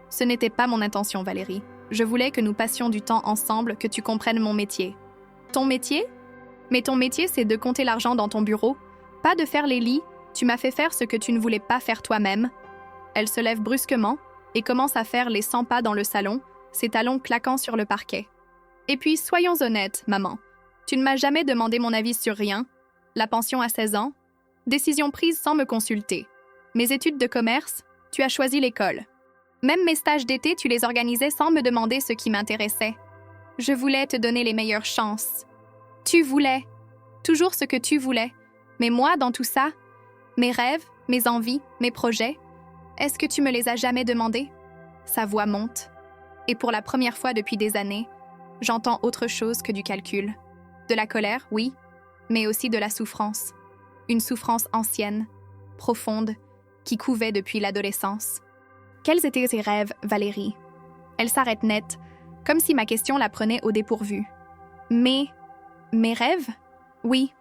[SPEAKER 1] Ce n'était pas mon intention, Valérie. Je voulais que nous passions du temps ensemble, que tu comprennes mon métier. Ton métier? Mais ton métier, c'est de compter l'argent dans ton bureau, pas de faire les lits. Tu m'as fait faire ce que tu ne voulais pas faire toi-même. » Elle se lève brusquement et commence à faire les 100 pas dans le salon, ses talons claquant sur le parquet. « Et puis, soyons honnêtes, maman. Tu ne m'as jamais demandé mon avis sur rien. La pension à 16 ans, décision prise sans me consulter. Mes études de commerce, tu as choisi l'école. Même mes stages d'été, tu les organisais sans me demander ce qui m'intéressait. Je voulais te donner les meilleures chances. Tu voulais. Toujours ce que tu voulais. Mais moi, dans tout ça, mes rêves, mes envies, mes projets, est-ce que tu me les as jamais demandés? » Sa voix monte. Et pour la première fois depuis des années, j'entends autre chose que du calcul. De la colère, oui, mais aussi de la souffrance. Une souffrance ancienne, profonde, qui couvait depuis l'adolescence. Quels étaient tes rêves, Valérie? Elle s'arrête net, comme si ma question la prenait au dépourvu. Mais, mes rêves? Oui.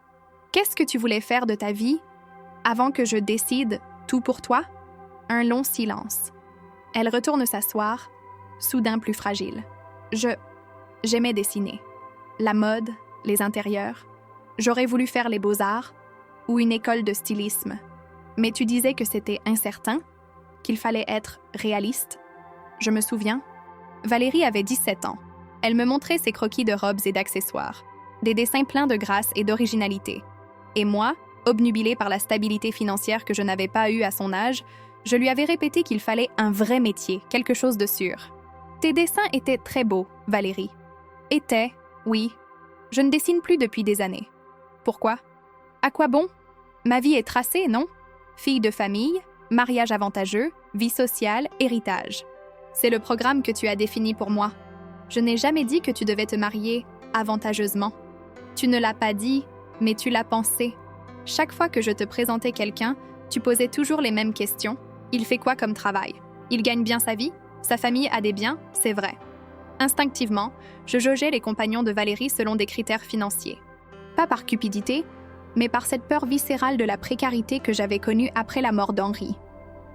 [SPEAKER 1] Qu'est-ce que tu voulais faire de ta vie avant que je décide tout pour toi? Un long silence. Elle retourne s'asseoir, soudain plus fragile. J'aimais dessiner. La mode, les intérieurs. J'aurais voulu faire les beaux-arts ou une école de stylisme. Mais tu disais que c'était incertain, qu'il fallait être réaliste. Je me souviens. Valérie avait 17 ans. Elle me montrait ses croquis de robes et d'accessoires, des dessins pleins de grâce et d'originalité. Et moi, obnubilée par la stabilité financière que je n'avais pas eue à son âge, je lui avais répété qu'il fallait un vrai métier, quelque chose de sûr. Tes dessins étaient très beaux, Valérie. Étaient, oui. Je ne dessine plus depuis des années. Pourquoi? À quoi bon? Ma vie est tracée, non? Fille de famille, mariage avantageux, vie sociale, héritage. C'est le programme que tu as défini pour moi. Je n'ai jamais dit que tu devais te marier avantageusement. Tu ne l'as pas dit, mais tu l'as pensé. Chaque fois que je te présentais quelqu'un, tu posais toujours les mêmes questions. Il fait quoi comme travail? Il gagne bien sa vie? Sa famille a des biens? C'est vrai. Instinctivement, je jaugeais les compagnons de Valérie selon des critères financiers. Pas par cupidité, mais par cette peur viscérale de la précarité que j'avais connue après la mort d'Henri.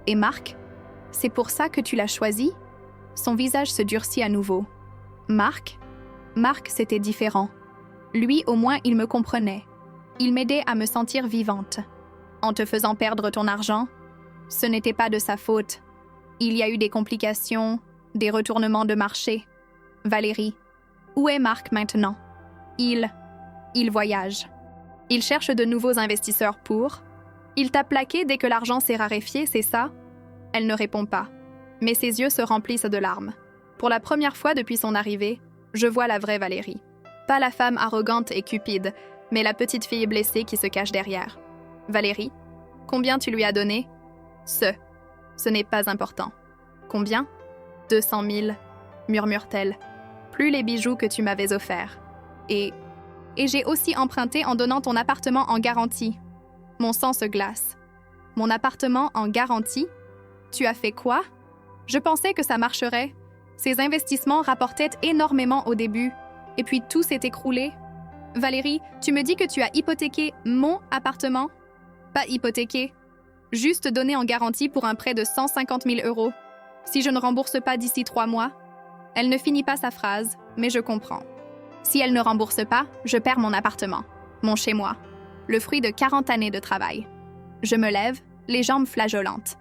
[SPEAKER 1] Et Marc? C'est pour ça que tu l'as choisi? Son visage se durcit à nouveau. Marc, c'était différent. Lui, au moins, il me comprenait. Il m'aidait à me sentir vivante. En te faisant perdre ton argent, ce n'était pas de sa faute. Il y a eu des complications, des retournements de marché. Valérie, où est Marc maintenant? Il voyage. Il cherche de nouveaux investisseurs pour... Il t'a plaqué dès que l'argent s'est raréfié, c'est ça? Elle ne répond pas, mais ses yeux se remplissent de larmes. Pour la première fois depuis son arrivée, je vois la vraie Valérie. Pas la femme arrogante et cupide, mais la petite fille blessée qui se cache derrière. Valérie, combien tu lui as donné? Ce n'est pas important. Combien? 200 000, murmure-t-elle. Plus les bijoux que tu m'avais offerts. Et j'ai aussi emprunté en donnant ton appartement en garantie. Mon sang se glace. Mon appartement en garantie? Tu as fait quoi? Je pensais que ça marcherait. Ces investissements rapportaient énormément au début. Et puis tout s'est écroulé. Valérie, tu me dis que tu as hypothéqué mon appartement? Pas hypothéqué. Juste donné en garantie pour un prêt de 150 000 €. Si je ne rembourse pas d'ici 3 mois? Elle ne finit pas sa phrase, mais je comprends. Si elle ne rembourse pas, je perds mon appartement, mon chez-moi, le fruit de 40 années de travail. Je me lève, les jambes flageolantes.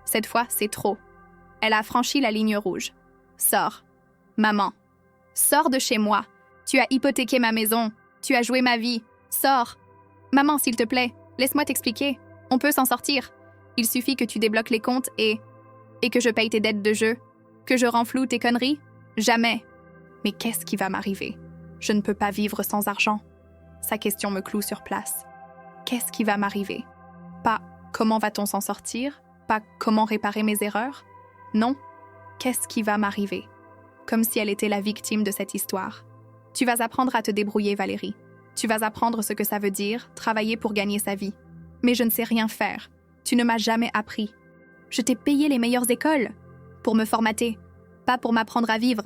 [SPEAKER 1] Cette fois, c'est trop. Elle a franchi la ligne rouge. Sors. Maman. Sors de chez moi. Tu as hypothéqué ma maison. Tu as joué ma vie. Sors. Maman, s'il te plaît, laisse-moi t'expliquer. On peut s'en sortir. Il suffit que tu débloques les comptes et que je paye tes dettes de jeu. Que je renfloue tes conneries. Jamais. Mais qu'est-ce qui va m'arriver? Je ne peux pas vivre sans argent. Sa question me cloue sur place. Qu'est-ce qui va m'arriver? Pas comment va-t-on s'en sortir? Pas comment réparer mes erreurs? Non. Qu'est-ce qui va m'arriver? Comme si elle était la victime de cette histoire. Tu vas apprendre à te débrouiller, Valérie. Tu vas apprendre ce que ça veut dire, travailler pour gagner sa vie. Mais je ne sais rien faire. Tu ne m'as jamais appris. Je t'ai payé les meilleures écoles pour me formater, pas pour m'apprendre à vivre.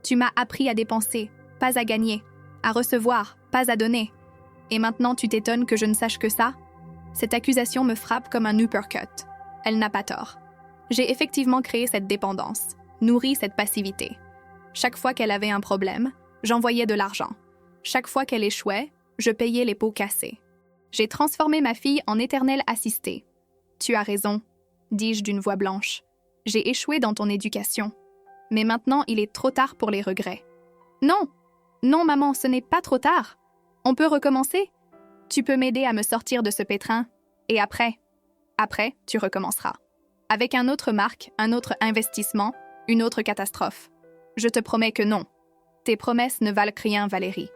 [SPEAKER 1] Tu m'as appris à dépenser, pas à gagner, à recevoir, pas à donner. Et maintenant tu t'étonnes que je ne sache que ça? Cette accusation me frappe comme un uppercut. Elle n'a pas tort. J'ai effectivement créé cette dépendance, nourri cette passivité. Chaque fois qu'elle avait un problème, j'envoyais de l'argent. Chaque fois qu'elle échouait, Je payais les pots cassés. J'ai transformé ma fille en éternelle assistée. Tu as raison, dis-je d'une voix blanche. J'ai échoué dans ton éducation. Mais maintenant, il est trop tard pour les regrets. Non, non, maman, ce n'est pas trop tard. On peut recommencer. Tu peux m'aider à me sortir de ce pétrin. Et après, tu recommenceras. Avec un autre marque, un autre investissement, une autre catastrophe. Je te promets que non. Tes promesses ne valent rien, Valérie.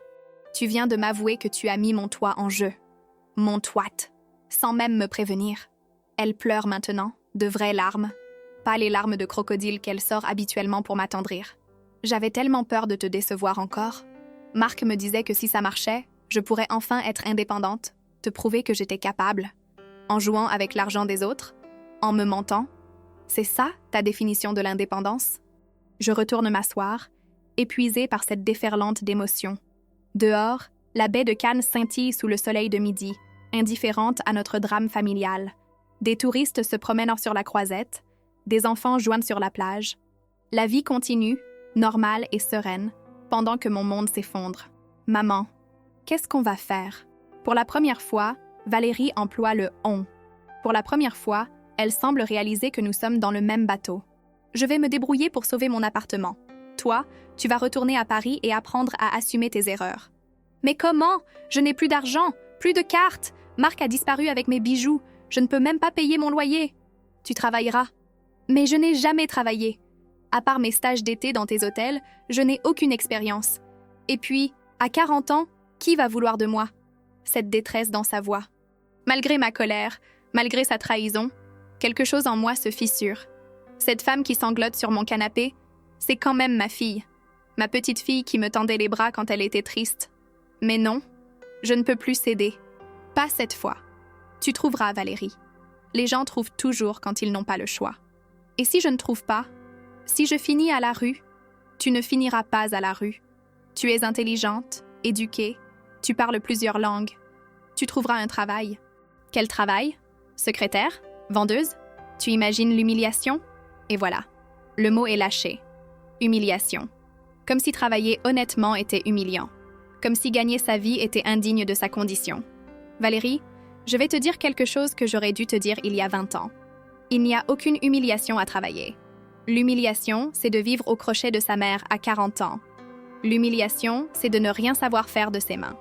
[SPEAKER 1] Tu viens de m'avouer que tu as mis mon toit en jeu. Mon toit, sans même me prévenir. Elle pleure maintenant, de vraies larmes. Pas les larmes de crocodile qu'elle sort habituellement pour m'attendrir. J'avais tellement peur de te décevoir encore. Marc me disait que si ça marchait, je pourrais enfin être indépendante, te prouver que j'étais capable. En jouant avec l'argent des autres, en me mentant. C'est ça, ta définition de l'indépendance? Je retourne m'asseoir, épuisée par cette déferlante d'émotions. Dehors, la baie de Cannes scintille sous le soleil de midi, indifférente à notre drame familial. Des touristes se promènent sur la croisette, des enfants jouent sur la plage. La vie continue, normale et sereine, pendant que mon monde s'effondre. Maman, qu'est-ce qu'on va faire? Pour la première fois, Valérie emploie le « on ». Pour la première fois, elle semble réaliser que nous sommes dans le même bateau. Je vais me débrouiller pour sauver mon appartement. Toi, tu vas retourner à Paris et apprendre à assumer tes erreurs. Mais comment? Je n'ai plus d'argent, plus de cartes. Marc a disparu avec mes bijoux. Je ne peux même pas payer mon loyer. Tu travailleras. Mais je n'ai jamais travaillé. À part mes stages d'été dans tes hôtels, je n'ai aucune expérience. Et puis, à 40 ans, qui va vouloir de moi? Cette détresse dans sa voix. Malgré ma colère, malgré sa trahison, quelque chose en moi se fissure. Cette femme qui sanglote sur mon canapé, c'est quand même ma fille. Ma petite fille qui me tendait les bras quand elle était triste. Mais non, je ne peux plus céder. Pas cette fois. Tu trouveras, Valérie. Les gens trouvent toujours quand ils n'ont pas le choix. Et si je ne trouve pas, si je finis à la rue, tu ne finiras pas à la rue. Tu es intelligente, éduquée, tu parles plusieurs langues. Tu trouveras un travail. Quel travail? Secrétaire? Vendeuse? Tu imagines l'humiliation? Et voilà. Le mot est lâché. Humiliation. Comme si travailler honnêtement était humiliant. Comme si gagner sa vie était indigne de sa condition. Valérie, je vais te dire quelque chose que j'aurais dû te dire il y a 20 ans. Il n'y a aucune humiliation à travailler. L'humiliation, c'est de vivre au crochet de sa mère à 40 ans. L'humiliation, c'est de ne rien savoir faire de ses mains.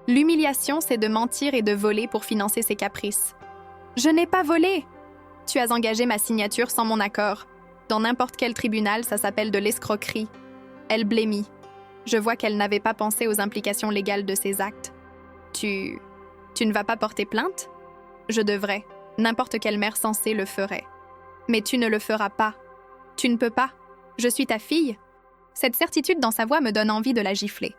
[SPEAKER 1] L'humiliation, c'est de mentir et de voler pour financer ses caprices. Je n'ai pas volé! Tu as engagé ma signature sans mon accord. Dans n'importe quel tribunal, ça s'appelle de l'escroquerie. Elle blêmit. Je vois qu'elle n'avait pas pensé aux implications légales de ses actes. Tu ne vas pas porter plainte? Je devrais. N'importe quelle mère sensée le ferait. Mais tu ne le feras pas. Tu ne peux pas. Je suis ta fille. Cette certitude dans sa voix me donne envie de la gifler.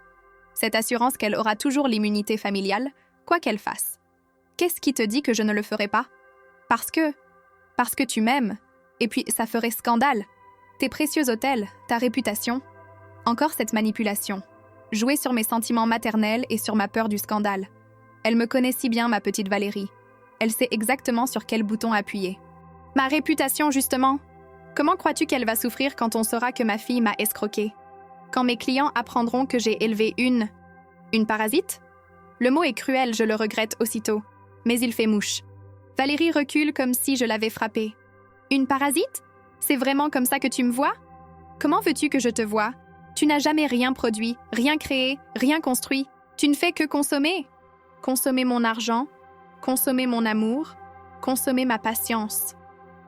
[SPEAKER 1] Cette assurance qu'elle aura toujours l'immunité familiale, quoi qu'elle fasse. Qu'est-ce qui te dit que je ne le ferai pas? Parce que tu m'aimes. Et puis, ça ferait scandale. Tes précieux hôtels, ta réputation. Encore cette manipulation. Jouer sur mes sentiments maternels et sur ma peur du scandale. Elle me connaît si bien, ma petite Valérie. Elle sait exactement sur quel bouton appuyer. Ma réputation, justement. Comment crois-tu qu'elle va souffrir quand on saura que ma fille m'a escroquée? Quand mes clients apprendront que j'ai élevé une parasite? Le mot est cruel, je le regrette aussitôt. Mais il fait mouche. Valérie recule comme si je l'avais frappée. Une parasite? C'est vraiment comme ça que tu me vois? Comment veux-tu que je te voie? Tu n'as jamais rien produit, rien créé, rien construit. Tu ne fais que consommer. Consommer mon argent, consommer mon amour, consommer ma patience.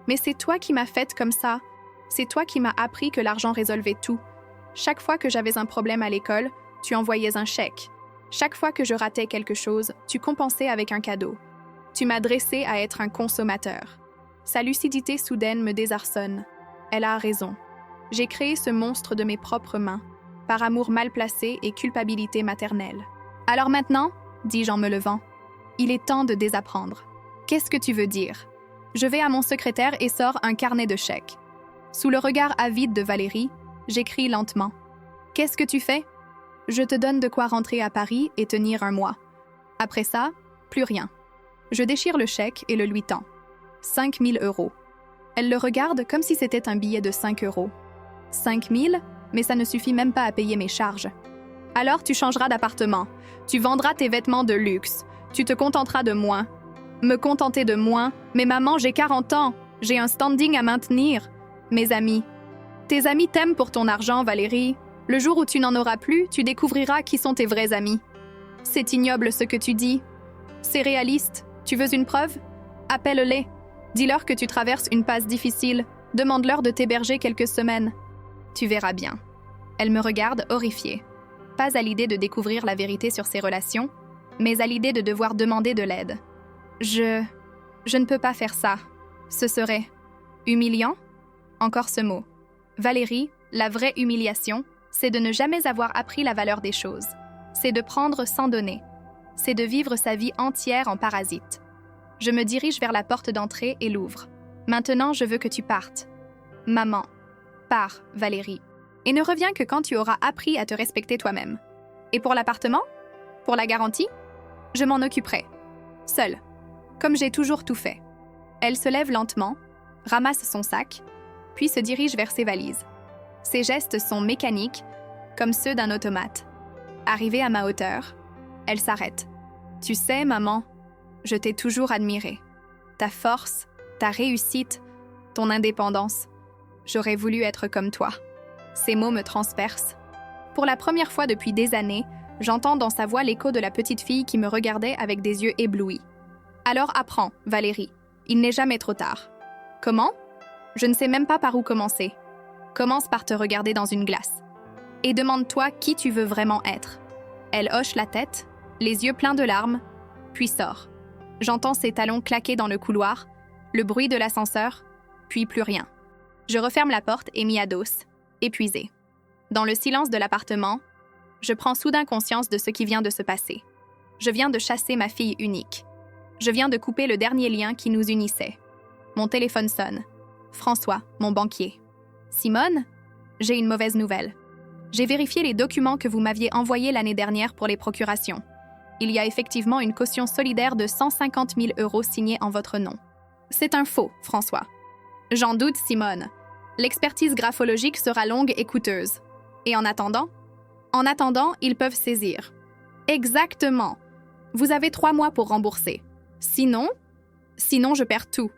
[SPEAKER 1] Mais c'est toi qui m'as faite comme ça. C'est toi qui m'as appris que l'argent résolvait tout. Chaque fois que j'avais un problème à l'école, tu envoyais un chèque. Chaque fois que je ratais quelque chose, tu compensais avec un cadeau. Tu m'as dressée à être un consommateur. Sa lucidité soudaine me désarçonne. Elle a raison. J'ai créé ce monstre de mes propres mains, par amour mal placé et culpabilité maternelle. Alors maintenant, dis-je en me levant, il est temps de désapprendre. Qu'est-ce que tu veux dire? Je vais à mon secrétaire et sors un carnet de chèques. Sous le regard avide de Valérie, j'écris lentement. Qu'est-ce que tu fais? Je te donne de quoi rentrer à Paris et tenir un mois. Après ça, plus rien. Je déchire le chèque et le lui tends. 5 000 €. Elle le regarde comme si c'était un billet de 5 €. 5 000, mais ça ne suffit même pas à payer mes charges. Alors tu changeras d'appartement. Tu vendras tes vêtements de luxe. Tu te contenteras de moins. Me contenter de moins? Mais maman, j'ai 40 ans. J'ai un standing à maintenir. Mes amis. Tes amis t'aiment pour ton argent, Valérie. Le jour où tu n'en auras plus, tu découvriras qui sont tes vrais amis. C'est ignoble ce que tu dis. C'est réaliste. Tu veux une preuve? Appelle-les. Dis-leur que tu traverses une passe difficile. Demande-leur de t'héberger quelques semaines. Tu verras bien. Elle me regarde, horrifiée. Pas à l'idée de découvrir la vérité sur ses relations, mais à l'idée de devoir demander de l'aide. Je ne peux pas faire ça. Ce serait humiliant? Encore ce mot. Valérie, la vraie humiliation, c'est de ne jamais avoir appris la valeur des choses. C'est de prendre sans donner. C'est de vivre sa vie entière en parasite. Je me dirige vers la porte d'entrée et l'ouvre. Maintenant, je veux que tu partes. Maman, pars, Valérie. Et ne reviens que quand tu auras appris à te respecter toi-même. Et pour l'appartement? Pour la garantie? Je m'en occuperai. Seule. Comme j'ai toujours tout fait. Elle se lève lentement, ramasse son sac, puis se dirige vers ses valises. Ses gestes sont mécaniques, comme ceux d'un automate. Arrivée à ma hauteur, elle s'arrête. Tu sais, maman, je t'ai toujours admirée. Ta force, ta réussite, ton indépendance. J'aurais voulu être comme toi. Ces mots me transpercent. Pour la première fois depuis des années, j'entends dans sa voix l'écho de la petite fille qui me regardait avec des yeux éblouis. Alors apprends, Valérie. Il n'est jamais trop tard. Comment? Je ne sais même pas par où commencer. Commence par te regarder dans une glace. Et demande-toi qui tu veux vraiment être. Elle hoche la tête, les yeux pleins de larmes, puis sort. J'entends ses talons claquer dans le couloir, le bruit de l'ascenseur, puis plus rien. Je referme la porte et m'y adosse, épuisée. Dans le silence de l'appartement, je prends soudain conscience de ce qui vient de se passer. Je viens de chasser ma fille unique. Je viens de couper le dernier lien qui nous unissait. Mon téléphone sonne. François, mon banquier. Simone, j'ai une mauvaise nouvelle. J'ai vérifié les documents que vous m'aviez envoyés l'année dernière pour les procurations. Il y a effectivement une caution solidaire de 150 000 € signée en votre nom. C'est un faux, François. J'en doute, Simone. L'expertise graphologique sera longue et coûteuse. Et en attendant, ils peuvent saisir. Exactement. Vous avez 3 mois pour rembourser. Sinon, je perds tout.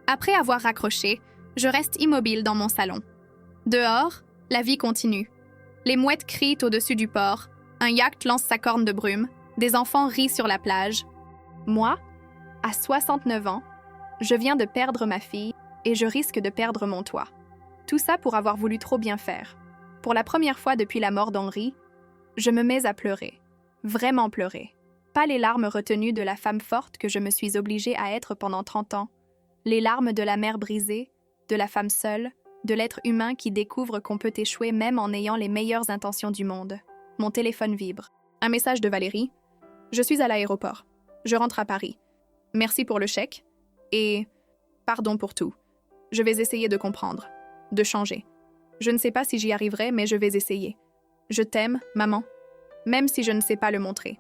[SPEAKER 1] Après avoir raccroché, je reste immobile dans mon salon. Dehors, la vie continue. Les mouettes crient au-dessus du port, un yacht lance sa corne de brume, des enfants rient sur la plage. Moi, à 69 ans, je viens de perdre ma fille et je risque de perdre mon toit. Tout ça pour avoir voulu trop bien faire. Pour la première fois depuis la mort d'Henri, je me mets à pleurer. Vraiment pleurer. Pas les larmes retenues de la femme forte que je me suis obligée à être pendant 30 ans. Les larmes de la mère brisée, de la femme seule, de l'être humain qui découvre qu'on peut échouer même en ayant les meilleures intentions du monde. Mon téléphone vibre. Un message de Valérie. Je suis à l'aéroport. Je rentre à Paris. Merci pour le chèque. Et pardon pour tout. Je vais essayer de comprendre, de changer. Je ne sais pas si j'y arriverai, mais je vais essayer. Je t'aime, maman, même si je ne sais pas le montrer.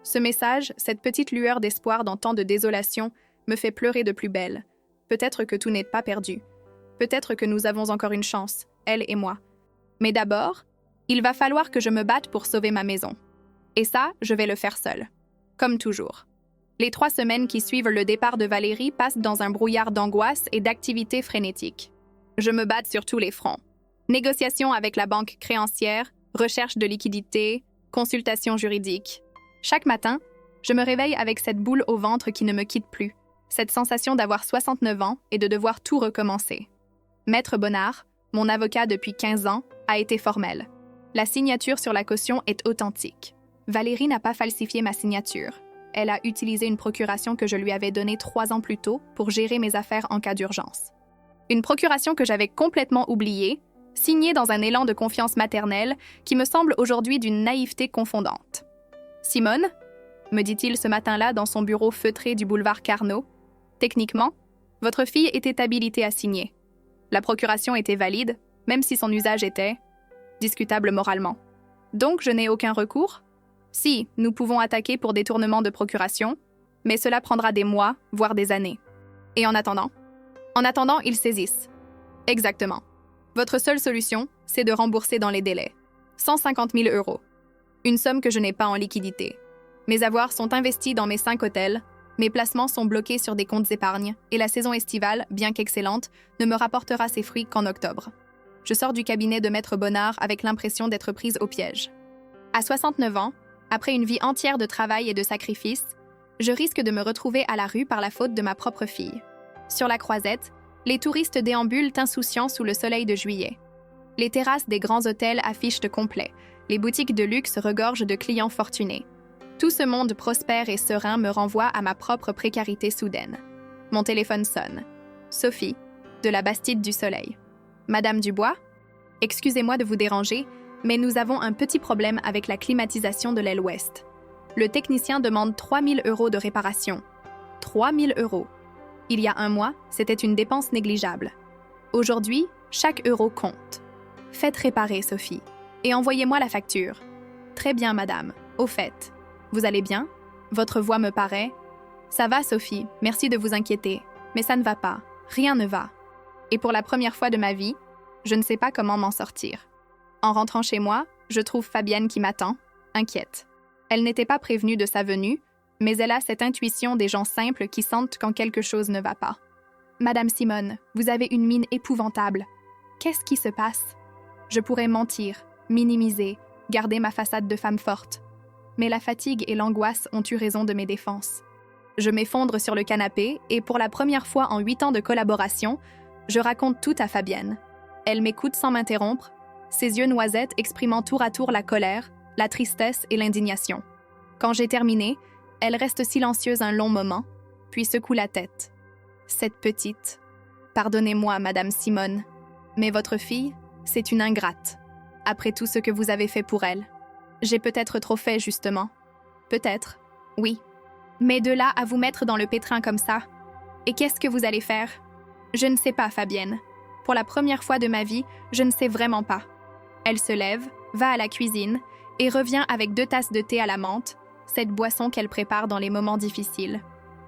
[SPEAKER 1] Ce message, cette petite lueur d'espoir dans tant de désolation, me fait pleurer de plus belle. Peut-être que tout n'est pas perdu. Peut-être que nous avons encore une chance, elle et moi. Mais d'abord, il va falloir que je me batte pour sauver ma maison. Et ça, je vais le faire seule. Comme toujours. Les 3 semaines qui suivent le départ de Valérie passent dans un brouillard d'angoisse et d'activités frénétiques. Je me bats sur tous les fronts. Négociations avec la banque créancière, recherche de liquidités, consultations juridiques. Chaque matin, je me réveille avec cette boule au ventre qui ne me quitte plus, cette sensation d'avoir 69 ans et de devoir tout recommencer. Maître Bonnard, mon avocat depuis 15 ans, a été formel. La signature sur la caution est authentique. Valérie n'a pas falsifié ma signature. Elle a utilisé une procuration que je lui avais donnée 3 ans plus tôt pour gérer mes affaires en cas d'urgence. Une procuration que j'avais complètement oubliée, signée dans un élan de confiance maternelle qui me semble aujourd'hui d'une naïveté confondante. « Simone ?» me dit-il ce matin-là dans son bureau feutré du boulevard Carnot. « Techniquement, votre fille était habilitée à signer. La procuration était valide, même si son usage était discutable moralement. Donc, je n'ai aucun recours ? Si, nous pouvons attaquer pour détournement de procuration, mais cela prendra des mois, voire des années. Et en attendant, ils saisissent. Exactement. Votre seule solution, c'est de rembourser dans les délais. 150 000 €. Une somme que je n'ai pas en liquidité. Mes avoirs sont investis dans mes 5 hôtels, mes placements sont bloqués sur des comptes épargne et la saison estivale, bien qu'excellente, ne me rapportera ses fruits qu'en octobre. Je sors du cabinet de Maître Bonnard avec l'impression d'être prise au piège. À 69 ans, après une vie entière de travail et de sacrifices, je risque de me retrouver à la rue par la faute de ma propre fille. Sur la Croisette, les touristes déambulent insouciants sous le soleil de juillet. Les terrasses des grands hôtels affichent complet, les boutiques de luxe regorgent de clients fortunés. Tout ce monde prospère et serein me renvoie à ma propre précarité soudaine. Mon téléphone sonne. Sophie, de la Bastide du Soleil. Madame Dubois, excusez-moi de vous déranger, mais nous avons un petit problème avec la climatisation de l'aile ouest. Le technicien demande 3 000 € de réparation. 3 000 €. Il y a un mois, c'était une dépense négligeable. Aujourd'hui, chaque euro compte. Faites réparer, Sophie, et envoyez-moi la facture. Très bien, madame. Au fait, vous allez bien? Votre voix me paraît... Ça va, Sophie, merci de vous inquiéter. Mais ça ne va pas. Rien ne va. Et pour la première fois de ma vie, je ne sais pas comment m'en sortir. En rentrant chez moi, je trouve Fabienne qui m'attend, inquiète. Elle n'était pas prévenue de sa venue, mais elle a cette intuition des gens simples qui sentent quand quelque chose ne va pas. « Madame Simone, vous avez une mine épouvantable. Qu'est-ce qui se passe? Je pourrais mentir, minimiser, garder ma façade de femme forte. Mais la fatigue et l'angoisse ont eu raison de mes défenses. Je m'effondre sur le canapé et pour la première fois en 8 ans de collaboration, je raconte tout à Fabienne. Elle m'écoute sans m'interrompre, ses yeux noisettes exprimant tour à tour la colère, la tristesse et l'indignation. Quand j'ai terminé, elle reste silencieuse un long moment, puis secoue la tête. Cette petite... Pardonnez-moi, Madame Simone, mais votre fille, c'est une ingrate. Après tout ce que vous avez fait pour elle. J'ai peut-être trop fait, justement. Peut-être, oui. Mais de là à vous mettre dans le pétrin comme ça. Et qu'est-ce que vous allez faire? Je ne sais pas, Fabienne. Pour la première fois de ma vie, je ne sais vraiment pas. Elle se lève, va à la cuisine et revient avec 2 tasses de thé à la menthe, cette boisson qu'elle prépare dans les moments difficiles.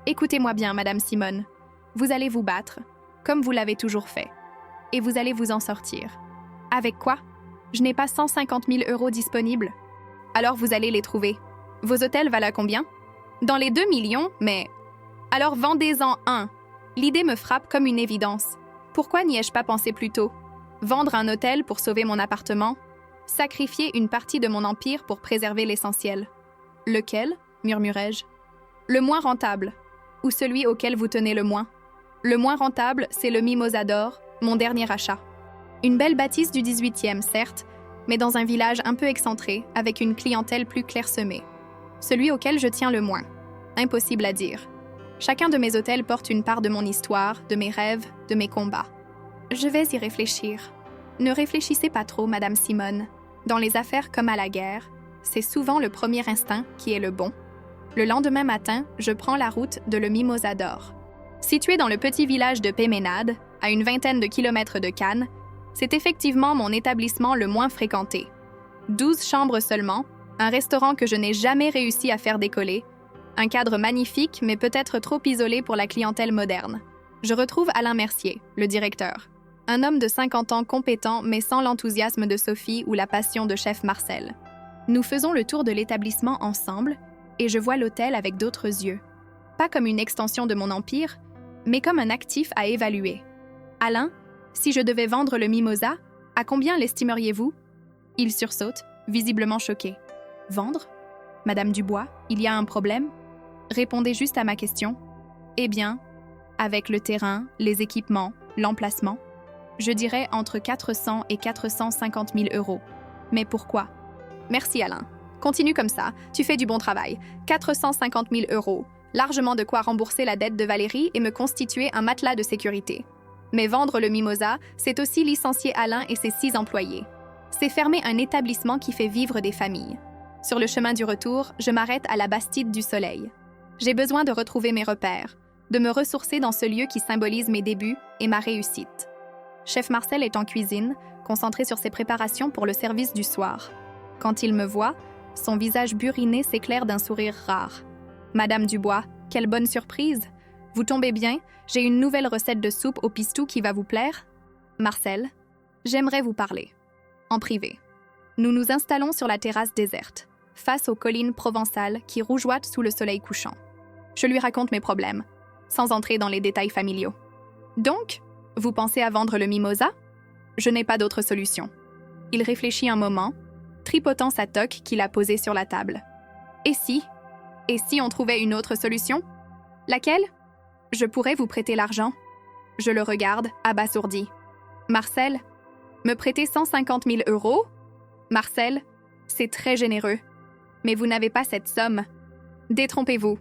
[SPEAKER 1] Écoutez-moi bien, Madame Simone. Vous allez vous battre, comme vous l'avez toujours fait. Et vous allez vous en sortir. Avec quoi? Je n'ai pas 150 000 € disponibles. Alors vous allez les trouver. Vos hôtels valent à combien? Dans les 2 millions, mais... Alors vendez-en un. L'idée me frappe comme une évidence. Pourquoi n'y ai-je pas pensé plus tôt? Vendre un hôtel pour sauver mon appartement? Sacrifier une partie de mon empire pour préserver l'essentiel. Lequel? Murmurai-je. Le moins rentable. Ou celui auquel vous tenez le moins. Le moins rentable, c'est le Mimosa d'Or, mon dernier achat. Une belle bâtisse du 18e, certes, mais dans un village un peu excentré, avec une clientèle plus clairsemée. Celui auquel je tiens le moins. Impossible à dire. Chacun de mes hôtels porte une part de mon histoire, de mes rêves, de mes combats. Je vais y réfléchir. Ne réfléchissez pas trop, Madame Simone. Dans les affaires comme à la guerre, c'est souvent le premier instinct qui est le bon. Le lendemain matin, je prends la route de le Mimosa d'Or. Situé dans le petit village de Péménade, à une 20aine de kilomètres de Cannes, c'est effectivement mon établissement le moins fréquenté. 12 chambres seulement, un restaurant que je n'ai jamais réussi à faire décoller, un cadre magnifique mais peut-être trop isolé pour la clientèle moderne. Je retrouve Alain Mercier, le directeur. Un homme de 50 ans compétent mais sans l'enthousiasme de Sophie ou la passion de chef Marcel. Nous faisons le tour de l'établissement ensemble et je vois l'hôtel avec d'autres yeux. Pas comme une extension de mon empire, mais comme un actif à évaluer. Alain, si je devais vendre le Mimosa, à combien l'estimeriez-vous? Il sursaute, visiblement choqué. Vendre? Madame Dubois, il y a un problème? Répondez juste à ma question. Eh bien, avec le terrain, les équipements, l'emplacement, je dirais entre 400 et 450 000 €. Mais pourquoi? Merci Alain. Continue comme ça, tu fais du bon travail. 450 000 €, largement de quoi rembourser la dette de Valérie et me constituer un matelas de sécurité. Mais vendre le Mimosa, c'est aussi licencier Alain et ses 6 employés. C'est fermer un établissement qui fait vivre des familles. Sur le chemin du retour, je m'arrête à la Bastide du Soleil. J'ai besoin de retrouver mes repères, de me ressourcer dans ce lieu qui symbolise mes débuts et ma réussite. Chef Marcel est en cuisine, concentré sur ses préparations pour le service du soir. Quand il me voit, son visage buriné s'éclaire d'un sourire rare. « Madame Dubois, quelle bonne surprise! Vous tombez bien, j'ai une nouvelle recette de soupe au pistou qui va vous plaire. Marcel, j'aimerais vous parler. En privé. » Nous nous installons sur la terrasse déserte. face aux collines provençales qui rougeoient sous le soleil couchant. Je lui raconte mes problèmes, sans entrer dans les détails familiaux. Donc, vous pensez à vendre le mimosa? Je n'ai pas d'autre solution. Il réfléchit un moment, tripotant sa toque qu'il a posée sur la table. Et si on trouvait une autre solution? Laquelle? Je pourrais vous prêter l'argent. Je le regarde, abasourdi. Marcel, me prêter 150 000 €? Marcel, c'est très généreux. Mais vous n'avez pas cette somme. Détrompez-vous.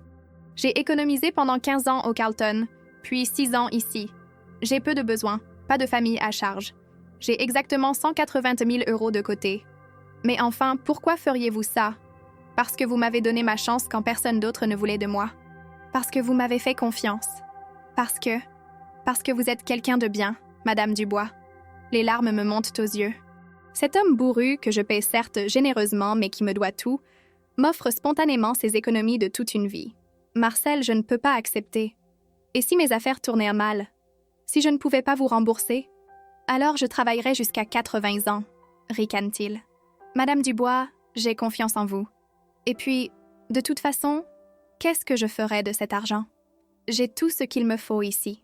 [SPEAKER 1] J'ai économisé pendant 15 ans au Carlton, puis 6 ans ici. J'ai peu de besoins, pas de famille à charge. J'ai exactement 180 000 € de côté. Mais enfin, pourquoi feriez-vous ça? Parce que vous m'avez donné ma chance quand personne d'autre ne voulait de moi. Parce que vous m'avez fait confiance. Parce que vous êtes quelqu'un de bien, Madame Dubois. Les larmes me montent aux yeux. Cet homme bourru, que je paie certes généreusement mais qui me doit tout, m'offre spontanément ses économies de toute une vie. Marcel, je ne peux pas accepter. Et si mes affaires tournaient à mal? Si je ne pouvais pas vous rembourser? Alors je travaillerais jusqu'à 80 ans, ricane-t-il. Madame Dubois, j'ai confiance en vous. Et puis, de toute façon, qu'est-ce que je ferais de cet argent? J'ai tout ce qu'il me faut ici.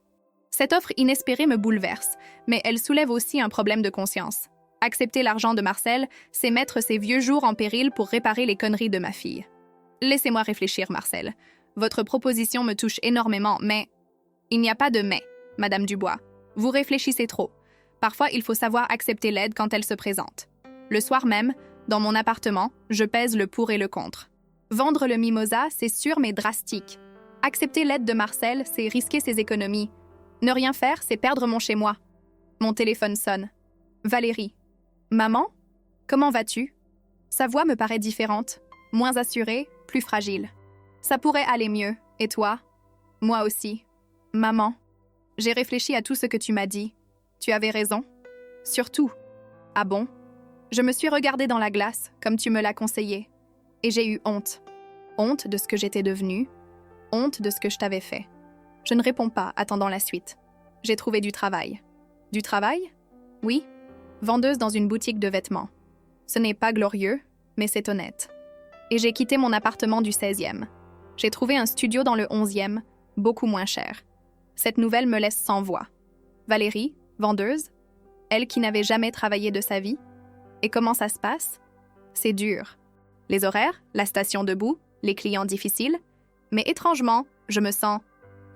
[SPEAKER 1] Cette offre inespérée me bouleverse, mais elle soulève aussi un problème de conscience. Accepter l'argent de Marcel, c'est mettre ses vieux jours en péril pour réparer les conneries de ma fille. Laissez-moi réfléchir, Marcel. Votre proposition me touche énormément, mais... Il n'y a pas de « mais », Madame Dubois. Vous réfléchissez trop. Parfois, il faut savoir accepter l'aide quand elle se présente. Le soir même, dans mon appartement, je pèse le pour et le contre. Vendre le mimosa, c'est sûr mais drastique. Accepter l'aide de Marcel, c'est risquer ses économies. Ne rien faire, c'est perdre mon chez-moi. Mon téléphone sonne. Valérie. Maman? Comment vas-tu? Sa voix me paraît différente, moins assurée, plus fragile. Ça pourrait aller mieux. Et toi? Moi aussi. Maman. J'ai réfléchi à tout ce que tu m'as dit. Tu avais raison. Surtout. Ah bon? Je me suis regardée dans la glace, comme tu me l'as conseillé. Et j'ai eu honte. Honte de ce que j'étais devenue. Honte de ce que je t'avais fait. Je ne réponds pas, attendant la suite. J'ai trouvé du travail. Du travail? Oui. Vendeuse dans une boutique de vêtements. Ce n'est pas glorieux, mais c'est honnête. Et j'ai quitté mon appartement du 16e. J'ai trouvé un studio dans le 11e, beaucoup moins cher. Cette nouvelle me laisse sans voix. Valérie, vendeuse, elle qui n'avait jamais travaillé de sa vie. Et comment ça se passe? C'est dur. Les horaires, la station debout, les clients difficiles. Mais étrangement, je me sens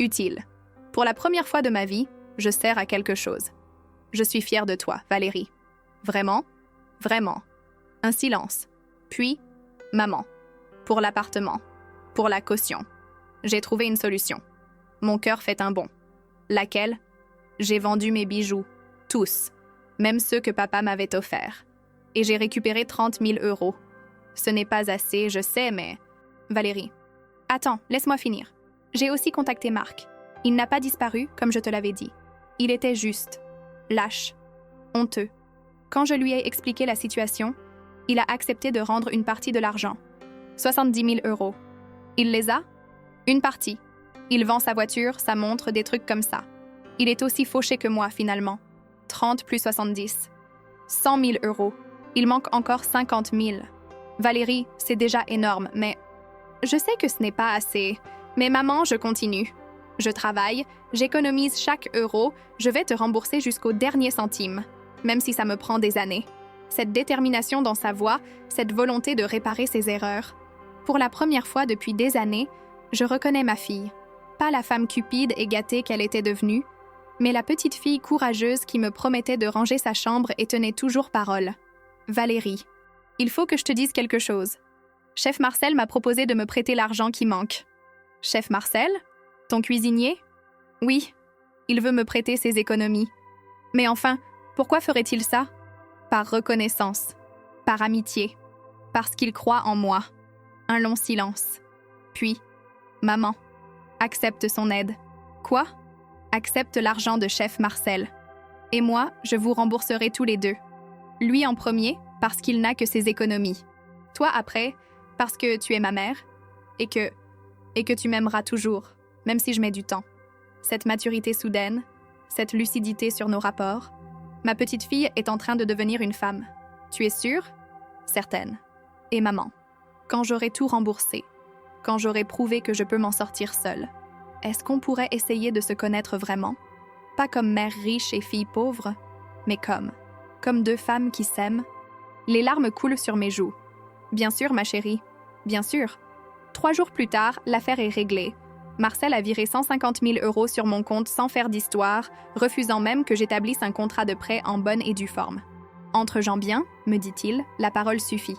[SPEAKER 1] utile. Pour la première fois de ma vie, je sers à quelque chose. Je suis fière de toi, Valérie. Vraiment? Vraiment. Un silence. Puis, maman. Pour l'appartement. Pour la caution. J'ai trouvé une solution. Mon cœur fait un bond. Laquelle? J'ai vendu mes bijoux. Tous. Même ceux que papa m'avait offerts. Et j'ai récupéré 30 000 €. Ce n'est pas assez, je sais, mais... Valérie. Attends, laisse-moi finir. J'ai aussi contacté Marc. Il n'a pas disparu, comme je te l'avais dit. Il était juste. Lâche. Honteux. Quand je lui ai expliqué la situation, il a accepté de rendre une partie de l'argent. 70 000 €. Il les a? Une partie. Il vend sa voiture, sa montre, des trucs comme ça. Il est aussi fauché que moi, finalement. 30 plus 70. 100 000 €. Il manque encore 50 000. Valérie, c'est déjà énorme, mais... Je sais que ce n'est pas assez. Mais maman, je continue. Je travaille, j'économise chaque euro, je vais te rembourser jusqu'au dernier centime, même si ça me prend des années. Cette détermination dans sa voix, cette volonté de réparer ses erreurs. Pour la première fois depuis des années, je reconnais ma fille. Pas la femme cupide et gâtée qu'elle était devenue, mais la petite fille courageuse qui me promettait de ranger sa chambre et tenait toujours parole. Valérie, il faut que je te dise quelque chose. Chef Marcel m'a proposé de me prêter l'argent qui manque. Chef Marcel? Ton cuisinier? Oui, il veut me prêter ses économies. Mais enfin, pourquoi ferait-il ça? Par reconnaissance, par amitié, parce qu'il croit en moi. Un long silence. Puis, maman, accepte son aide. Quoi? Accepte l'argent de chef Marcel. Et moi, je vous rembourserai tous les deux. Lui en premier, parce qu'il n'a que ses économies. Toi après, parce que tu es ma mère, et que tu m'aimeras toujours, même si je mets du temps. Cette maturité soudaine, cette lucidité sur nos rapports. Ma petite fille est en train de devenir une femme. Tu es sûre? Certaine. Et maman. Quand j'aurai tout remboursé, quand j'aurai prouvé que je peux m'en sortir seule, est-ce qu'on pourrait essayer de se connaître vraiment? Pas comme mère riche et fille pauvre, mais comme deux femmes qui s'aiment. Les larmes coulent sur mes joues. Bien sûr, ma chérie, bien sûr. 3 jours plus tard, l'affaire est réglée. Marcel a viré 150 000 € sur mon compte sans faire d'histoire, refusant même que j'établisse un contrat de prêt en bonne et due forme. Entre gens bien, me dit-il, la parole suffit.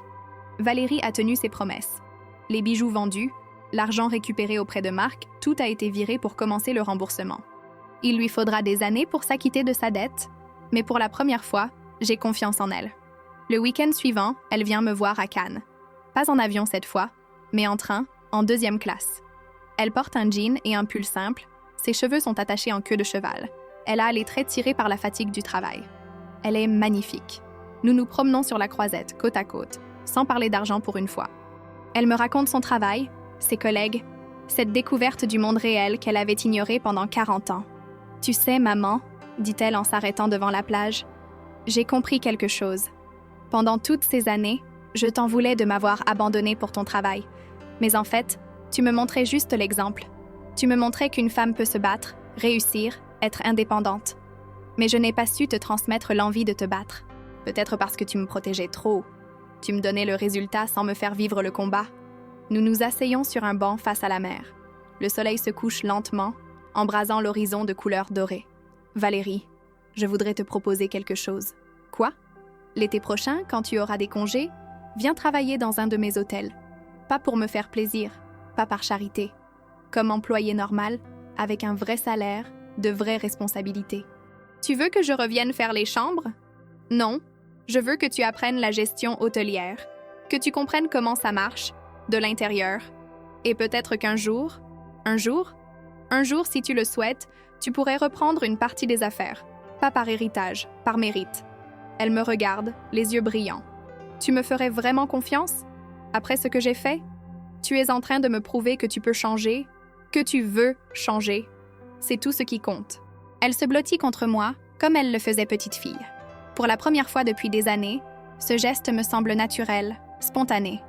[SPEAKER 1] Valérie a tenu ses promesses. Les bijoux vendus, l'argent récupéré auprès de Marc, tout a été viré pour commencer le remboursement. Il lui faudra des années pour s'acquitter de sa dette, mais pour la première fois, j'ai confiance en elle. Le week-end suivant, elle vient me voir à Cannes. Pas en avion cette fois, mais en train, en 2e classe. Elle porte un jean et un pull simple, ses cheveux sont attachés en queue de cheval. Elle a les traits tirés par la fatigue du travail. Elle est magnifique. Nous nous promenons sur la croisette, côte à côte, sans parler d'argent pour une fois. Elle me raconte son travail, ses collègues, cette découverte du monde réel qu'elle avait ignoré pendant 40 ans. « Tu sais, maman, dit-elle en s'arrêtant devant la plage, j'ai compris quelque chose. Pendant toutes ces années, je t'en voulais de m'avoir abandonnée pour ton travail. Mais en fait, tu me montrais juste l'exemple. Tu me montrais qu'une femme peut se battre, réussir, être indépendante. Mais je n'ai pas su te transmettre l'envie de te battre. Peut-être parce que tu me protégeais trop. Tu me donnais le résultat sans me faire vivre le combat. Nous nous asseyons sur un banc face à la mer. Le soleil se couche lentement, embrasant l'horizon de couleur dorée. Valérie, je voudrais te proposer quelque chose. Quoi? L'été prochain, quand tu auras des congés, viens travailler dans un de mes hôtels. Pas pour me faire plaisir, pas par charité. Comme employé normal, avec un vrai salaire, de vraies responsabilités. Tu veux que je revienne faire les chambres? Non, je veux que tu apprennes la gestion hôtelière, que tu comprennes comment ça marche, de l'intérieur. Et peut-être qu'un jour, un jour, si tu le souhaites, tu pourrais reprendre une partie des affaires, pas par héritage, par mérite. Elle me regarde, les yeux brillants. Tu me ferais vraiment confiance? Après ce que j'ai fait? Tu es en train de me prouver que tu peux changer, que tu veux changer. C'est tout ce qui compte. Elle se blottit contre moi, comme elle le faisait petite fille. Pour la première fois depuis des années, ce geste me semble naturel, spontané.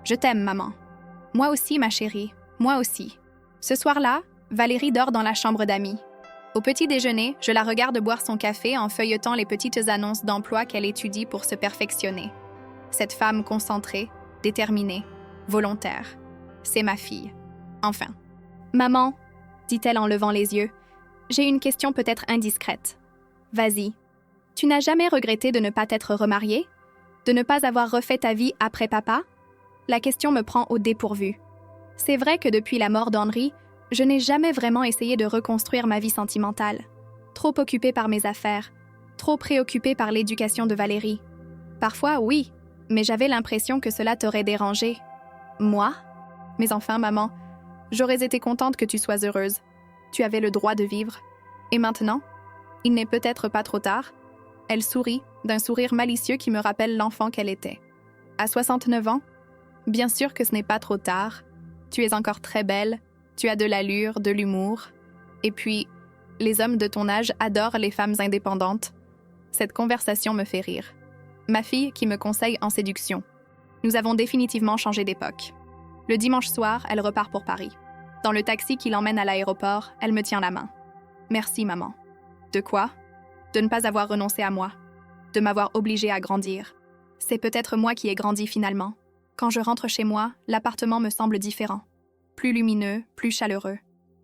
[SPEAKER 1] Je t'aime, maman. Moi aussi, ma chérie, moi aussi. Ce soir-là, Valérie dort dans la chambre d'amis. Au petit déjeuner, je la regarde boire son café en feuilletant les petites annonces d'emploi qu'elle étudie pour se perfectionner. Cette femme concentrée, déterminée, volontaire. C'est ma fille. Enfin. Maman, dit-elle en levant les yeux, j'ai une question peut-être indiscrète. Vas-y. Tu n'as jamais regretté de ne pas t'être remariée? De ne pas avoir refait ta vie après papa? La question me prend au dépourvu. C'est vrai que depuis la mort d'Henri, je n'ai jamais vraiment essayé de reconstruire ma vie sentimentale. Trop occupée par mes affaires, trop préoccupée par l'éducation de Valérie. Parfois, oui, mais j'avais l'impression que cela t'aurait dérangée. Moi? Mais enfin, maman, j'aurais été contente que tu sois heureuse. Tu avais le droit de vivre. Et maintenant? Il n'est peut-être pas trop tard. Elle sourit, d'un sourire malicieux qui me rappelle l'enfant qu'elle était. À 69 ans? Bien sûr que ce n'est pas trop tard. Tu es encore très belle. Tu as de l'allure, de l'humour. Et puis, les hommes de ton âge adorent les femmes indépendantes. Cette conversation me fait rire. Ma fille qui me conseille en séduction. Nous avons définitivement changé d'époque. Le dimanche soir, elle repart pour Paris. Dans le taxi qui l'emmène à l'aéroport, elle me tient la main. Merci, maman. De quoi? De ne pas avoir renoncé à moi. De m'avoir obligée à grandir. C'est peut-être moi qui ai grandi finalement. Quand je rentre chez moi, l'appartement me semble différent. Plus lumineux, plus chaleureux.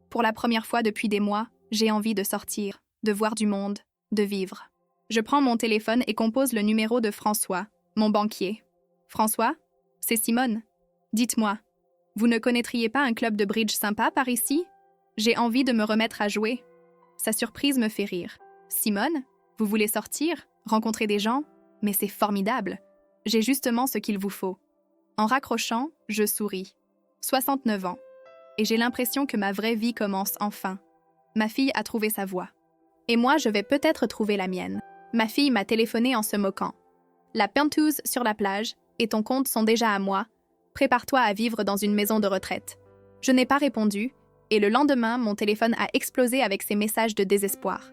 [SPEAKER 1] Pour la première fois depuis des mois, j'ai envie de sortir, de voir du monde, de vivre. Je prends mon téléphone et compose le numéro de François, mon banquier. François? C'est Simone. Dites-moi, vous ne connaîtriez pas un club de bridge sympa par ici? J'ai envie de me remettre à jouer. Sa surprise me fait rire. Simone? Vous voulez sortir? Rencontrer des gens? Mais c'est formidable. J'ai justement ce qu'il vous faut. En raccrochant, je souris. 69 ans. Et j'ai l'impression que ma vraie vie commence enfin. Ma fille a trouvé sa voie. Et moi, je vais peut-être trouver la mienne. Ma fille m'a téléphoné en se moquant. La pentouse sur la plage et ton compte sont déjà à moi. Prépare-toi à vivre dans une maison de retraite. Je n'ai pas répondu, et le lendemain, mon téléphone a explosé avec ces messages de désespoir.